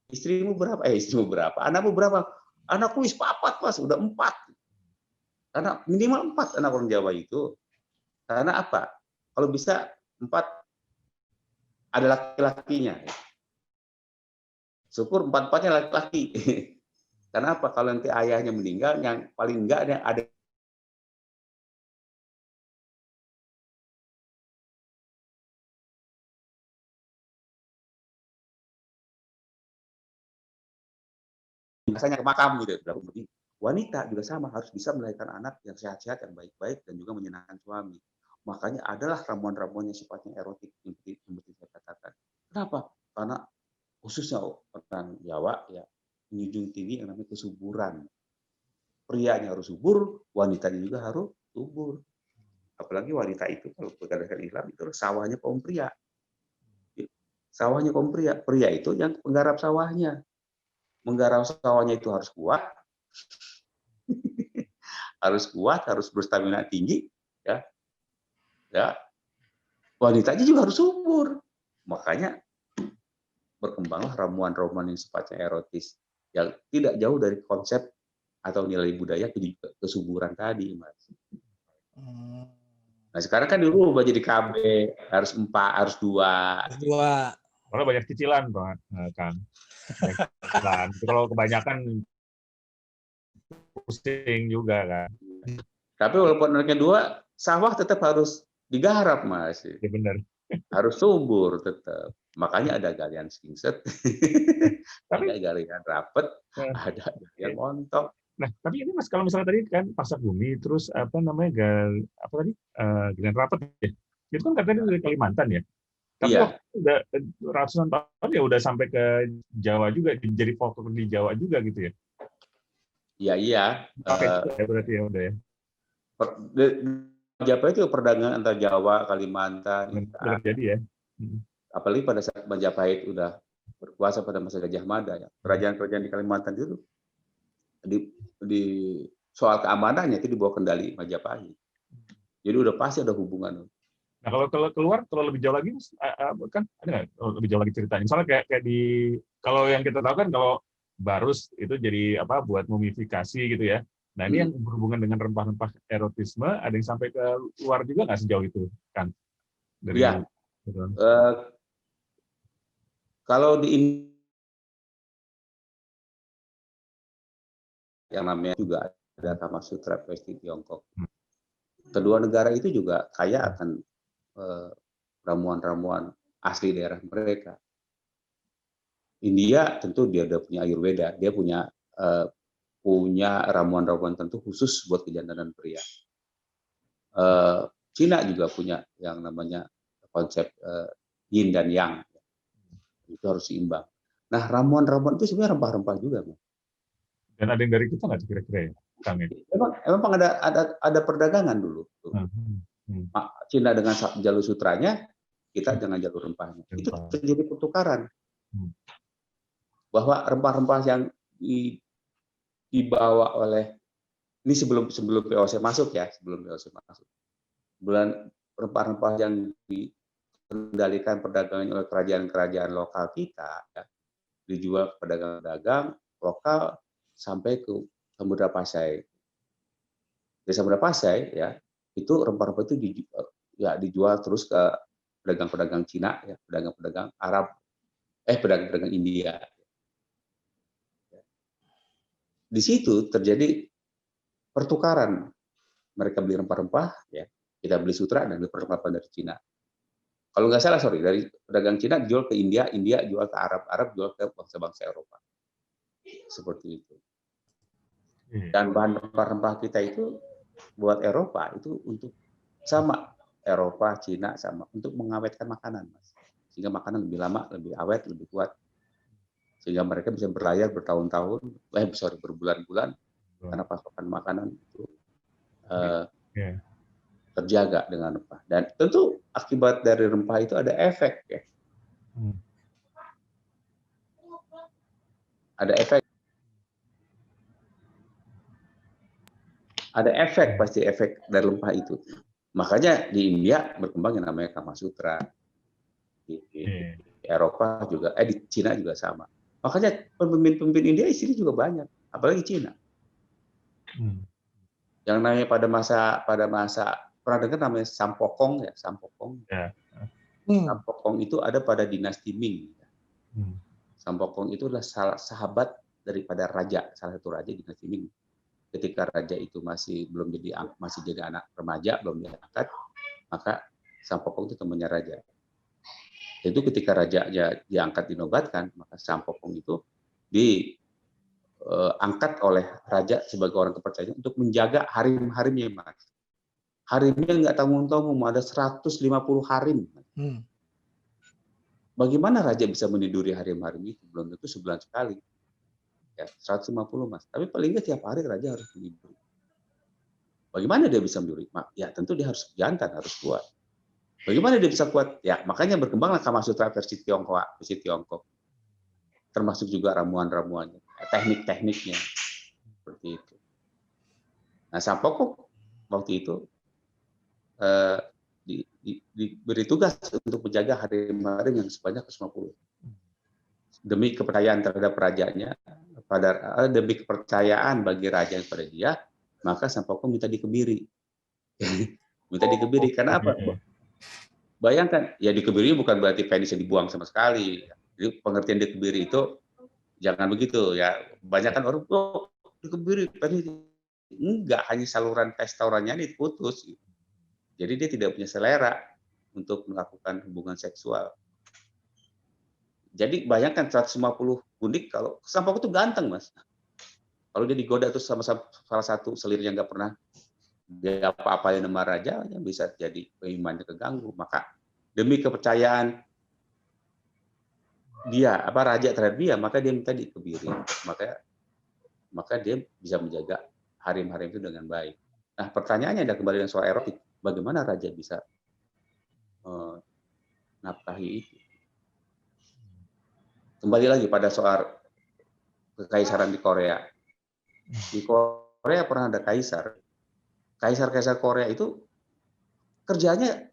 istrimu berapa? Istrimu berapa? Anakmu berapa? Anakku wis 4, Mas, udah 4. Karena minimal 4 anak orang Jawa itu. Karena apa? Kalau bisa 4 ada laki-lakinya. Syukur 4-4-nya laki-laki. Karena apa? Kalau nanti ayahnya meninggal, yang paling enggak ada biasanya ke makam gitu. Wanita juga sama, harus bisa melahirkan anak yang sehat-sehat, yang baik-baik, dan juga menyenangkan suami. Makanya adalah ramuan-ramuan yang sifatnya erotik, seperti saya katakan. Kenapa? Karena khususnya orang Jawa, ya, menjunjung tinggi yang namanya kesuburan. Prianya harus subur, wanitanya juga harus subur. Apalagi wanita itu kalau berdasarkan Islam itu sawahnya kaum pria. Sawahnya kaum pria. Pria itu yang penggarap sawahnya. Menggarap sawahnya itu harus kuat, harus berstamina tinggi, ya. Ya. Wanitanya juga harus subur. Makanya berkembanglah ramuan-ramuan yang sifatnya erotis yang tidak jauh dari konsep atau nilai budaya kesuburan tadi, Mas. Nah sekarang kan dirubah jadi KB, harus 4, harus 2. Harus 2. Kalau banyak cicilan, Pak, Kang. Banyak cicilan. Kalau kebanyakan pusing juga kan. Tapi walaupun anaknya 2, sawah tetap harus digarap, Mas. Ya benar. Harus subur tetap. Makanya ada galian singset, ada galian rapet, ada galian montok. Nah, tapi ini Mas, kalau misalnya tadi kan pasak bumi, terus apa namanya, galian rapet ya? Itu kan katanya dari Kalimantan ya? Tapi Iya. udah ratusan tahun ya udah sampai ke Jawa juga, jadi folklore di Jawa juga gitu ya? Iya. Berarti ya udah ya. Majapahit itu perdagangan antara Jawa, Kalimantan. Terjadi ya. Apalagi pada saat Majapahit udah berkuasa pada masa Gajah Mada ya. Kerajaan-kerajaan di Kalimantan itu di soal keamanannya itu dibawa kendali Majapahit. Jadi udah pasti ada hubungan. Nah kalau keluar, kalau lebih jauh lagi kan ada nggak lebih jauh lagi ceritanya? Misalnya kayak di kalau yang kita tahu kan kalau barus itu jadi apa buat mumifikasi gitu ya. Nah ini yang berhubungan dengan rempah-rempah erotisme ada yang sampai ke luar juga nggak sejauh itu kan? Dari ya. Kalau di yang namanya juga ada Kama Sutra versi Tiongkok. Kedua negara itu juga kaya akan ramuan-ramuan asli daerah mereka. India tentu dia udah punya Ayurveda, dia punya ramuan-ramuan tentu khusus buat kejantanan pria. Cina juga punya yang namanya konsep yin dan yang, itu harus seimbang. Nah ramuan-ramuan itu sebenarnya rempah-rempah juga, Mas. Dan ada yang dari kita nggak kira-kira ya, Kang? Emang ada perdagangan dulu. Cina dengan jalur sutranya, kita dengan jalur rempahnya. Itu terjadi pertukaran. Bahwa rempah-rempah yang dibawa oleh ini sebelum VOC masuk ya, rempah-rempah yang dikendalikan perdagangan oleh kerajaan-kerajaan lokal kita, ya, dijual ke pedagang-pedagang lokal sampai ke Samudra Pasai. Di Samudra Pasai ya, itu rempah-rempah itu dijual terus ke pedagang-pedagang Cina, ya, pedagang-pedagang Arab, pedagang-pedagang India. Di situ terjadi pertukaran. Mereka beli rempah-rempah, ya, kita beli sutra dan beli rempah dari Cina. Kalau nggak salah, dari pedagang Cina jual ke India, India jual ke Arab, Arab jual ke bangsa-bangsa Eropa. Seperti itu. Dan bahan rempah-rempah kita itu buat Eropa itu untuk sama Eropa, Cina sama untuk mengawetkan makanan, Mas. Sehingga makanan lebih lama, lebih awet, lebih kuat. Sehingga mereka bisa berlayar bertahun-tahun, berbulan-bulan karena pasokan makanan itu terjaga dengan rempah. Dan tentu akibat dari rempah itu ada efek ya. Ada efek pasti efek dari rempah itu. Makanya di India berkembang yang namanya Kama Sutra. Di Eropa juga, di Cina juga sama. Makanya pemimpin-pemimpin India istrinya juga banyak, apalagi Cina. Yang namanya pada masa pernah dengar namanya Sampokong ya, Sampokong. Sampokong itu ada pada dinasti Ming. Sampokong itu adalah sahabat daripada raja, salah satu raja dinasti Ming. Ketika raja itu masih jadi anak remaja, belum diangkat, maka Sampokong itu temannya raja. Itu ketika rajanya diangkat dinobatkan, maka Sampokong itu diangkat oleh raja sebagai orang kepercayaan untuk menjaga harim-harimnya, Mas. Harimnya nggak tanggung-tanggung, ada 150 harim. Bagaimana raja bisa meniduri harim-harim itu? Belum tentu sebulan sekali. Ya, 150 Mas. Tapi paling nggak tiap hari raja harus beli duri. Bagaimana dia bisa beli? Ya tentu dia harus jantan, harus kuat. Bagaimana dia bisa kuat? Ya makanya berkembanglah Kama Sutra versi Tiongkok. Termasuk juga ramuan-ramuannya, teknik-tekniknya seperti itu. Nah, Sampokong waktu itu diberi tugas untuk menjaga harim-harim yang sebanyak 50. Demi kepercayaan terhadap rajanya, demi kepercayaan bagi raja yang pada dia, maka Sampokong minta dikebiri. Minta dikebiri karena apa? Bayangkan, ya dikebiri bukan berarti penisnya dibuang sama sekali. Jadi pengertian dikebiri itu jangan begitu ya. Banyak kan orang dikebiri, penis enggak, hanya saluran testosteronnya diputus. Jadi dia tidak punya selera untuk melakukan hubungan seksual. Jadi bayangkan 150 pundik, kalau Sampokong itu ganteng Mas. Kalau dia digoda terus sama salah satu selirnya nggak pernah dia apa-apain nama raja, bisa jadi keimannya keganggu. Maka demi kepercayaan dia, raja terhadap dia, maka dia minta dikebiri. Maka dia bisa menjaga harim-harim itu dengan baik. Nah, pertanyaannya ada kembali dengan soal erotik. Bagaimana raja bisa nafkahi itu? Kembali lagi pada soal kekaisaran di Korea. Di Korea pernah ada kaisar. Kaisar-kaisar Korea itu kerjanya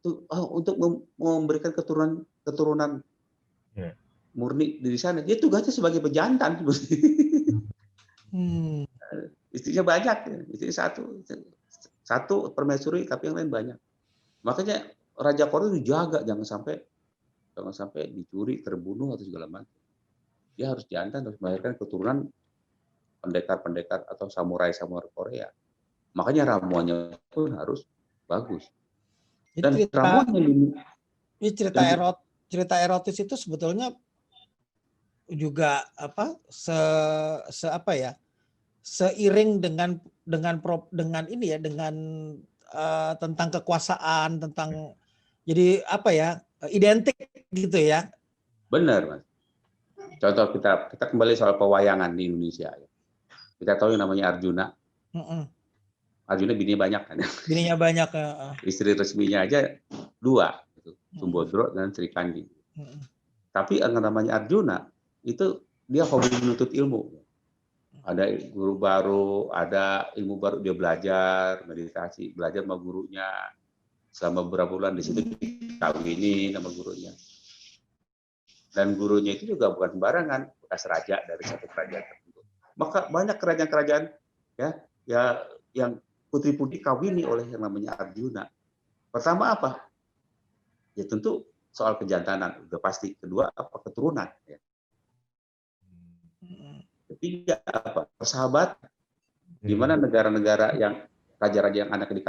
untuk memberikan keturunan murni di sana. Dia tugasnya sebagai pejantan. Istrinya banyak, istri satu permaisuri, tapi yang lain banyak. Makanya Raja Korea dijaga jangan sampai dicuri, terbunuh atau segala macam. Dia harus jantan, harus melahirkan keturunan pendekar-pendekar atau samurai-samurai Korea. Makanya ramuannya pun harus bagus. Dan cerita erotis itu sebetulnya juga seiring dengan ini ya, dengan tentang kekuasaan, tentang jadi identik gitu ya. Benar Mas. Contoh kita kembali soal pewayangan di Indonesia. Kita tahu yang namanya Arjuna. Arjuna bininya banyak kan. Bininya banyak. Istri resminya aja 2, Sumbodro dan Sri Kandi. Tapi yang namanya Arjuna itu dia hobi menuntut ilmu. Ada guru baru, ada ilmu baru, dia belajar, meditasi, belajar sama gurunya. Selama beberapa bulan di situ dikawini sama gurunya. Dan gurunya itu juga bukan sembarangan, bekas raja dari satu kerajaan tertentu. Maka banyak kerajaan-kerajaan ya yang putri-putri kawini oleh yang namanya Arjuna. Pertama apa? Ya tentu soal kejantanan, udah pasti. Kedua keturunan. Ya. Ketiga persahabatan. Di mana negara-negara yang raja-raja yang anaknya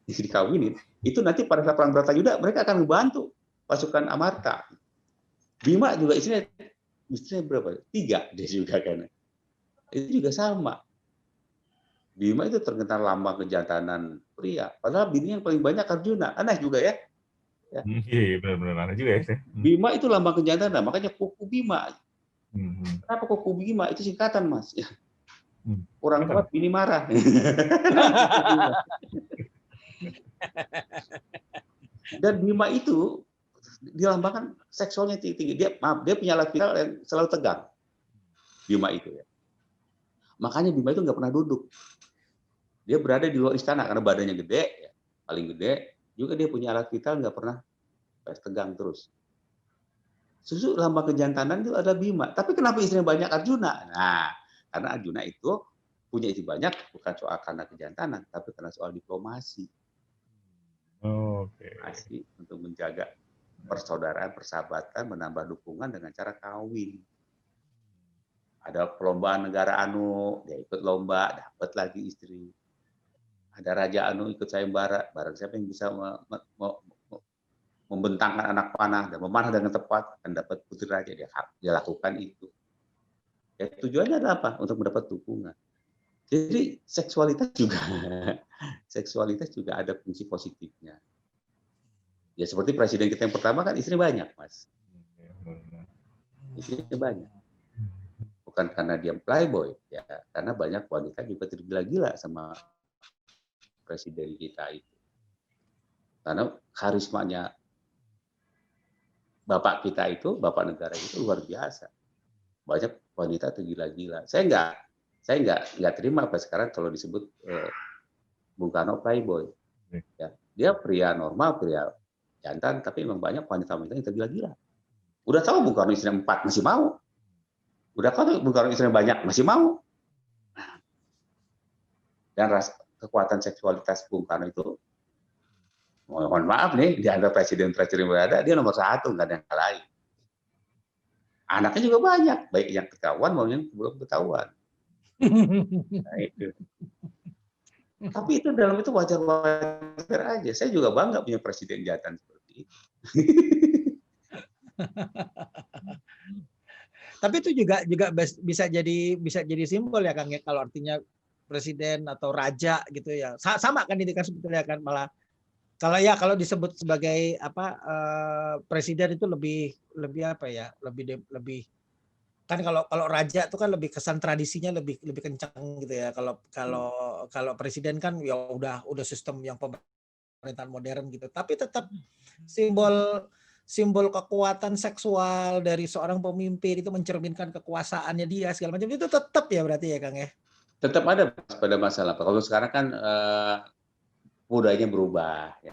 dikawinin, itu nanti pada saat perang Bratayuda mereka akan membantu pasukan Amarta. Bima juga istrinya berapa? 3 dia juga kan. Itu juga sama. Bima itu terkenal lambang kejantanan pria. Padahal bini yang paling banyak Arjuna. Aneh juga ya. Iya, benar-benar aneh juga ya. Bima itu lambang kejantanan, makanya kuku Bima. Kenapa kuku Bima? Itu singkatan Mas. Kurang kuat bini marah. Dan Bima itu dilambangkan seksualnya tinggi. Dia punya alat vital yang selalu tegang. Bima itu ya. Makanya Bima itu nggak pernah duduk. Dia berada di luar istana karena badannya gede, ya, paling gede. Juga dia punya alat vital nggak pernah tegang terus. Susu lambang kejantanan itu ada Bima. Tapi kenapa istrinya banyak Arjuna? Nah, karena Arjuna itu punya istri banyak bukan soal karena kejantanan, tapi karena soal diplomasi. Masih untuk menjaga persaudaraan, persahabatan, menambah dukungan dengan cara kawin. Ada perlombaan negara anu, dia ikut lomba, dapat lagi istri. Ada raja anu ikut sayembara, barang siapa yang bisa membentangkan anak panah dan memanah dengan tepat akan dapat putri raja. Dia lakukan itu. Ya, tujuannya adalah apa? Untuk mendapat dukungan. Jadi seksualitas juga ada fungsi positifnya. Ya seperti presiden kita yang pertama kan istri banyak, Mas. Istrinya banyak. bukan karena dia playboy, ya karena banyak wanita juga tergila-gila sama presiden kita itu. Karena karismanya bapak kita itu, bapak negara itu luar biasa. Banyak wanita tergila-gila. Saya nggak terima apa sekarang kalau disebut Bung Karno playboy. Ya, dia pria normal, pria jantan, tapi memang banyak wanita-wanita yang tergila-gila. Udah tahu Bung Karno istrinya 4 masih mau. Udah tahu Bung Karno istrinya banyak masih mau. Dan kekuatan seksualitas Bung Karno itu, mohon maaf nih, di antara presiden-presiden yang berada, dia nomor 1, nggak ada yang lain. Anaknya juga banyak, baik yang ketahuan maupun yang belum ketahuan. Nah, itu. Tapi itu dalam itu wajar-wajar aja. Saya juga bangga punya presiden jantan seperti itu. Tapi itu juga bisa jadi simbol ya Kang ya, kalau artinya presiden atau raja gitu ya. Sama kan ini kan sebetulnya kan, malah kalau disebut sebagai presiden itu lebih apa ya? Lebih kan kalau raja itu kan lebih kesan tradisinya lebih kencang gitu ya. Kalau presiden kan ya udah sistem yang pemerintahan modern gitu. Tapi tetap simbol kekuatan seksual dari seorang pemimpin itu mencerminkan kekuasaannya dia segala macam itu tetap ya berarti ya Kang ya. Tetap ada pada masalah. Kalau sekarang kan budayanya berubah ya.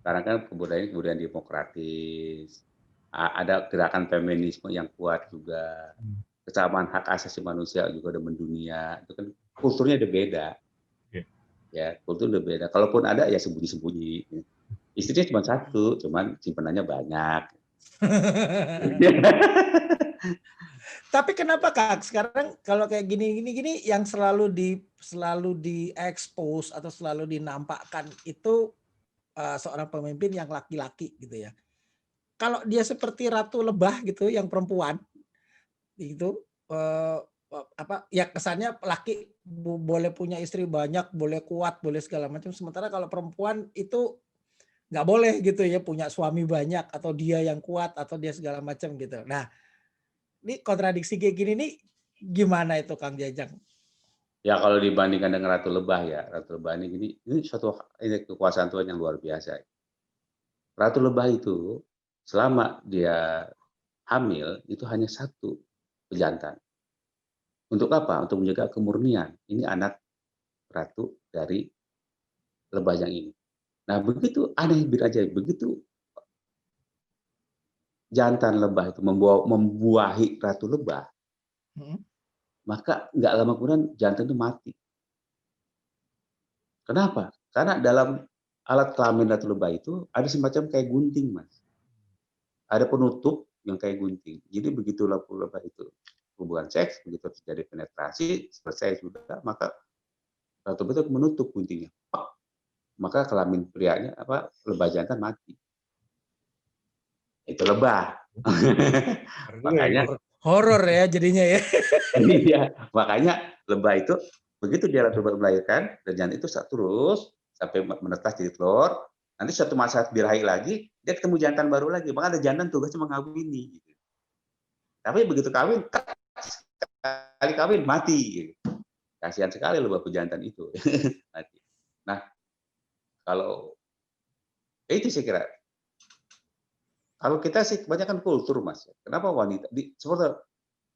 Sekarang kan kebudayaan demokratis. Ada gerakan feminisme yang kuat juga. Kesamaan hak asasi manusia juga udah mendunia. Itu kan kulturnya udah beda. Ya, kultur udah beda. Kalaupun ada ya sembunyi-sembunyi. Istrinya cuma 1, cuman simpenannya banyak. Tapi kenapa Kak sekarang kalau kayak gini yang selalu diekspos atau selalu dinampakkan itu seorang pemimpin yang laki-laki gitu ya. Kalau dia seperti Ratu Lebah gitu yang perempuan itu ya kesannya laki boleh punya istri banyak, boleh kuat, boleh segala macam. Sementara kalau perempuan itu nggak boleh gitu ya punya suami banyak atau dia yang kuat atau dia segala macam gitu. Nah, ini kontradiksi kayak gini nih gimana itu Kang Jajang? Ya kalau dibandingkan dengan Ratu Lebah ya, Ratu Lebah ini suatu kekuasaan Tuhan yang luar biasa. Ratu Lebah itu selama dia hamil itu hanya 1 pejantan. Untuk apa? Untuk menjaga kemurnian. Ini anak ratu dari lebah yang ini. Nah begitu aneh ajaib, begitu jantan lebah itu membuahi Ratu Lebah, maka nggak lama kemudian jantan itu mati. Kenapa? Karena dalam alat kelamin Ratu Lebah itu ada semacam kayak gunting, Mas. Ada penutup yang kayak gunting. Jadi begitu Ratu Lebah itu hubungan seks, begitu terjadi penetrasi, selesai sudah, maka Ratu Lebah itu menutup guntingnya. Maka kelamin prianya lebah jantan mati. Itu lebah. Makanya horor ya jadinya ya. iya, makanya lebah itu begitu dia melahirkan dan jantan itu terus sampai menetas jadi telur. Nanti suatu masa birahi lagi, dia ketemu jantan baru lagi. Maka ada jantan tugasnya mengawini. Gitu. Tapi begitu kawin, sekali kawin mati. Gitu. Kasihan sekali lebah pejantan itu. Mati. Nah, kalau itu saya kira. Kalau kita sih kebanyakan kultur, Mas. Kenapa wanita?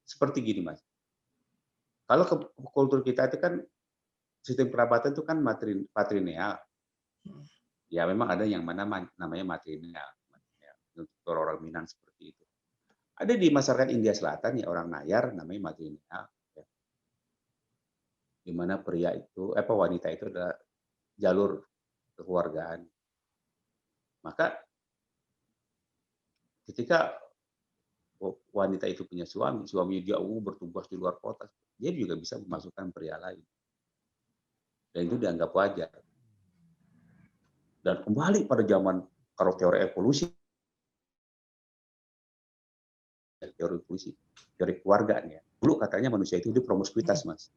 Seperti gini, Mas. Kalau kultur kita itu kan sistem kerabatan itu kan matrilineal. Ya memang ada yang namanya matrilineal. Untuk orang Minang seperti itu. Ada di masyarakat India Selatan ya orang Nayar namanya matrilineal. Ya. Di mana pria itu, wanita itu adalah jalur kekeluargaan. Maka ketika wanita itu punya suami dia bertugas di luar kota, dia juga bisa memasukkan pria lain. Dan itu dianggap wajar. Dan kembali pada zaman kalau teori evolusi, teori keluarga nih ya. Dulu katanya manusia itu promiskuitas, Mas.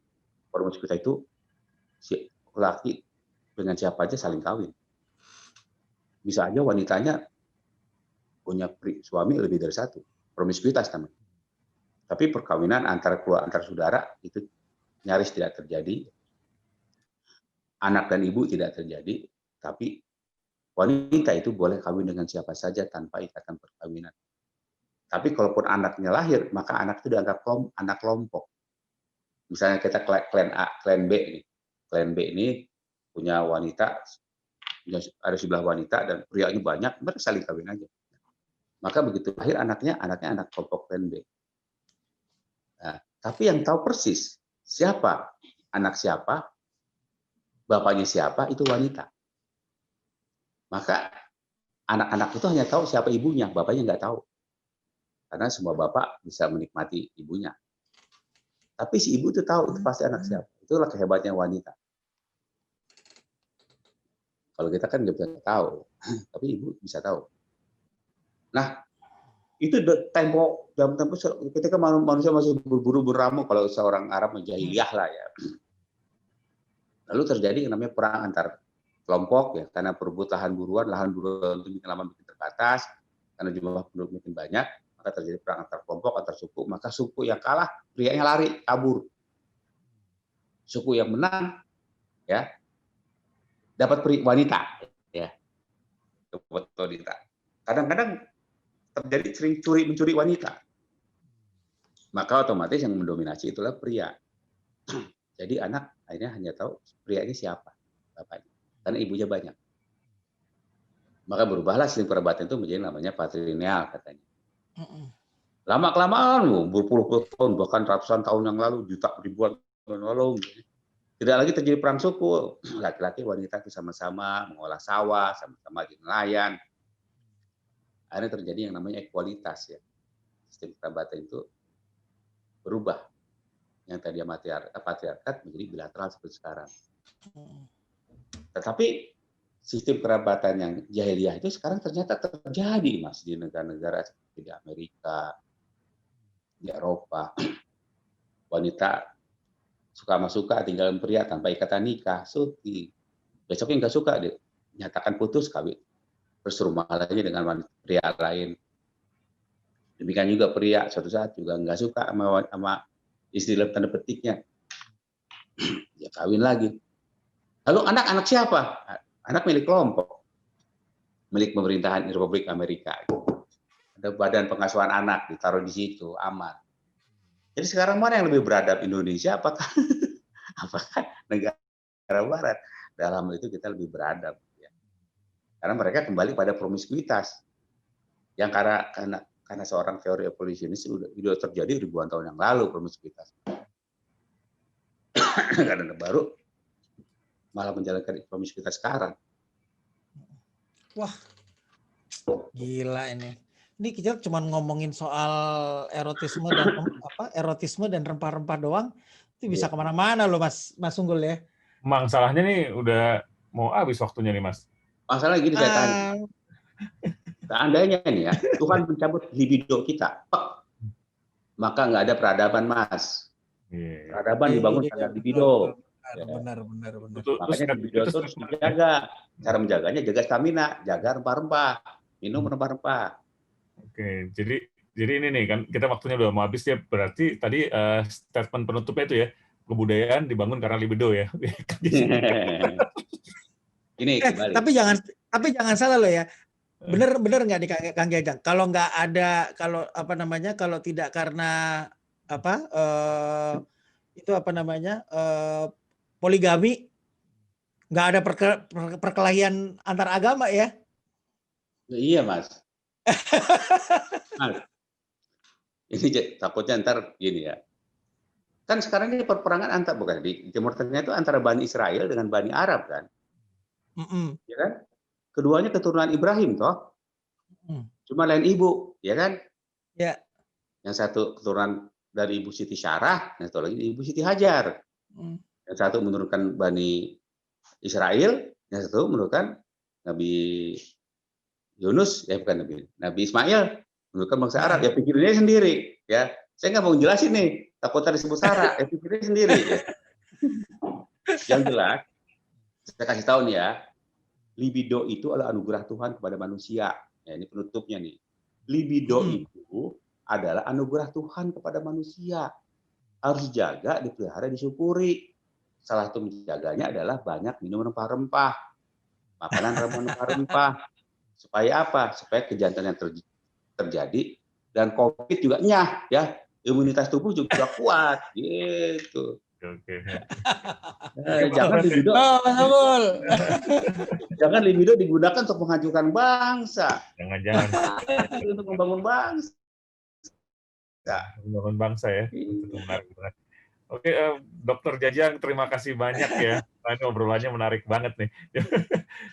Promiskuitas itu si laki dengan siapa aja saling kawin. Bisa aja wanitanya punya suami lebih dari 1. Promiskuitas namanya. Tapi perkawinan antar saudara itu nyaris tidak terjadi. Anak dan ibu tidak terjadi, tapi wanita itu boleh kawin dengan siapa saja tanpa ikatan perkawinan. Tapi kalaupun anaknya lahir, maka anak itu dianggap anak kelompok. Misalnya kita klan A, klan B ini. Klan B ini punya wanita, ada 11 wanita dan prianya banyak, mereka saling kawin aja. Maka begitu lahir anaknya anak kelompok klan B. Nah, tapi yang tahu persis siapa anak siapa, bapaknya siapa, itu wanita. Maka anak-anak itu hanya tahu siapa ibunya, bapaknya nggak tahu. Karena semua bapak bisa menikmati ibunya. Tapi si ibu itu tahu, itu pasti anak siapa. Itulah kehebatnya wanita. Kalau kita kan nggak bisa tahu, tapi ibu bisa tahu. Nah, itu dalam tempo ketika manusia masih berburu beramu, kalau seorang Arab menjahiliyah lah ya. Lalu terjadi yang namanya perang antar kelompok ya, karena perebut lahan buruan itu bikin lama bikin terbatas, karena jumlah penduduk makin banyak, maka terjadi perang antar kelompok, antar suku. Maka suku yang kalah, prianya lari, kabur. Suku yang menang, ya dapat wanita, ya dapat wanita. Kadang-kadang terjadi sering mencuri wanita. Maka otomatis yang mendominasi itulah pria. Jadi anak akhirnya hanya tahu pria ini siapa, bapaknya. Karena ibunya banyak. Maka berubahlah sistem kerabatan itu menjadi namanya patrilineal katanya. Lama-kelamaan, berpuluh-puluh tahun, bahkan ratusan tahun yang lalu, ribuan tahun lalu, tidak lagi terjadi perang suku. Laki-laki wanita itu sama-sama mengolah sawah, sama-sama jadi nelayan. Akhirnya terjadi yang namanya ekualitas ya. Sistem kerabatan itu berubah. Yang tadi patriarkat menjadi bilateral seperti sekarang. Tetapi sistem kerabatan yang jahiliyah itu sekarang ternyata terjadi, Mas, di negara-negara seperti di Amerika, di Eropa. Wanita suka sama suka tinggalin pria tanpa ikatan nikah, suki. Besoknya nggak suka, dinyatakan putus kawin. Terus rumah lagi dengan pria lain. Demikian juga pria suatu saat juga nggak suka sama istri dalam tanda petiknya. Ya kawin lagi. Lalu anak siapa? Anak milik kelompok. Milik pemerintahan Republik Amerika. Ada badan pengasuhan anak ditaruh di situ, aman. Jadi sekarang mana yang lebih beradab, Indonesia apakah negara barat? Dalam hal itu kita lebih beradab. Ya. Karena mereka kembali pada promiskuitas. Yang karena seorang teori evolusionis sudah terjadi ribuan tahun yang lalu promiskuitas. Karena baru malah menjalankan promiskuitas sekarang. Wah, gila ini. Ini kita cuma ngomongin soal erotisme dan rempah-rempah doang, itu bisa kemana-mana loh, Mas Unggul ya. Emang salahnya nih udah mau habis waktunya nih, Mas. Masalah gini saya tanya. Seandainya nih ya, Tuhan mencabut libido kita, maka nggak ada peradaban, Mas. Peradaban dibangun pada libido. Benar. Makanya libido itu harus dijaga. Cara menjaganya jaga stamina, jaga rempah-rempah, minum rempah-rempah. Oke, jadi ini nih kan kita waktunya udah mau habis ya. Berarti tadi statement penutupnya itu ya, kebudayaan dibangun karena libido ya. Ini kembali. Tapi jangan salah loh ya. Bener nggak di Kang Gejang? Kalau nggak ada, kalau tidak karena poligami, nggak ada perkelahian antar agama ya? Iya, Mas. Ini takutnya ntar gini ya. Kan sekarang ini perperangan di Timur Tengah itu antara Bani Israel dengan Bani Arab kan? Ya kan? Keduanya keturunan Ibrahim toh. Cuma lain ibu, ya kan? Ya. Yang satu keturunan dari Ibu Siti Syarah, yang satu lagi Ibu Siti Hajar. Yang satu menurunkan Bani Israel, yang satu menurunkan Nabi Yunus, ya bukan Nabi Ismail, menurunkan bangsa Arab. Ya pikirinnya sendiri, ya. Saya nggak mau jelasin nih, takutnya disebut sara, ya pikirinnya sendiri. Ya. Yang jelas, saya kasih tahu nih ya, libido itu adalah anugerah Tuhan kepada manusia. Ya, ini penutupnya nih. Libido itu adalah anugerah Tuhan kepada manusia. Harus dijaga, dipelihara, disyukuri. Salah satu menjaganya adalah banyak minum rempah-rempah. Makanan rempah-rempah. Supaya apa? Supaya kejantanan terjadi dan COVID juga nyah, ya. Imunitas tubuh juga kuat, gitu. Oke. Jangan libido digunakan untuk menghancurkan bangsa. Jangan. Untuk membangun bangsa. Membangun bangsa ya. Itu menarik banget. Oke, Dokter Jajang, terima kasih banyak ya. Ini obrolannya menarik banget nih.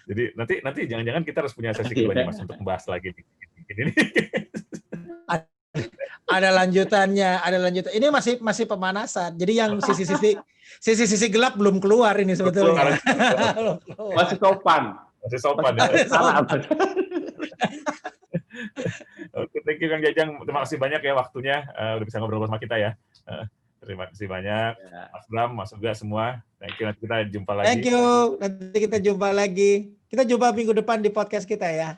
Jadi nanti jangan-jangan kita harus punya sesi kedua nih Mas untuk membahas lagi ini. Ada lanjutannya. Ini masih pemanasan. Jadi yang sisi gelap belum keluar ini sebetulnya. Masih sopan. Ya. Oke, thank you Kang Jajang. Terima kasih banyak ya waktunya. Udah bisa ngobrol sama kita ya. Terima kasih banyak. Mas Bram, Mas Uga semua. Thank you. Nanti kita jumpa lagi. Thank you. Nanti kita jumpa lagi. Kita jumpa minggu depan di podcast kita ya.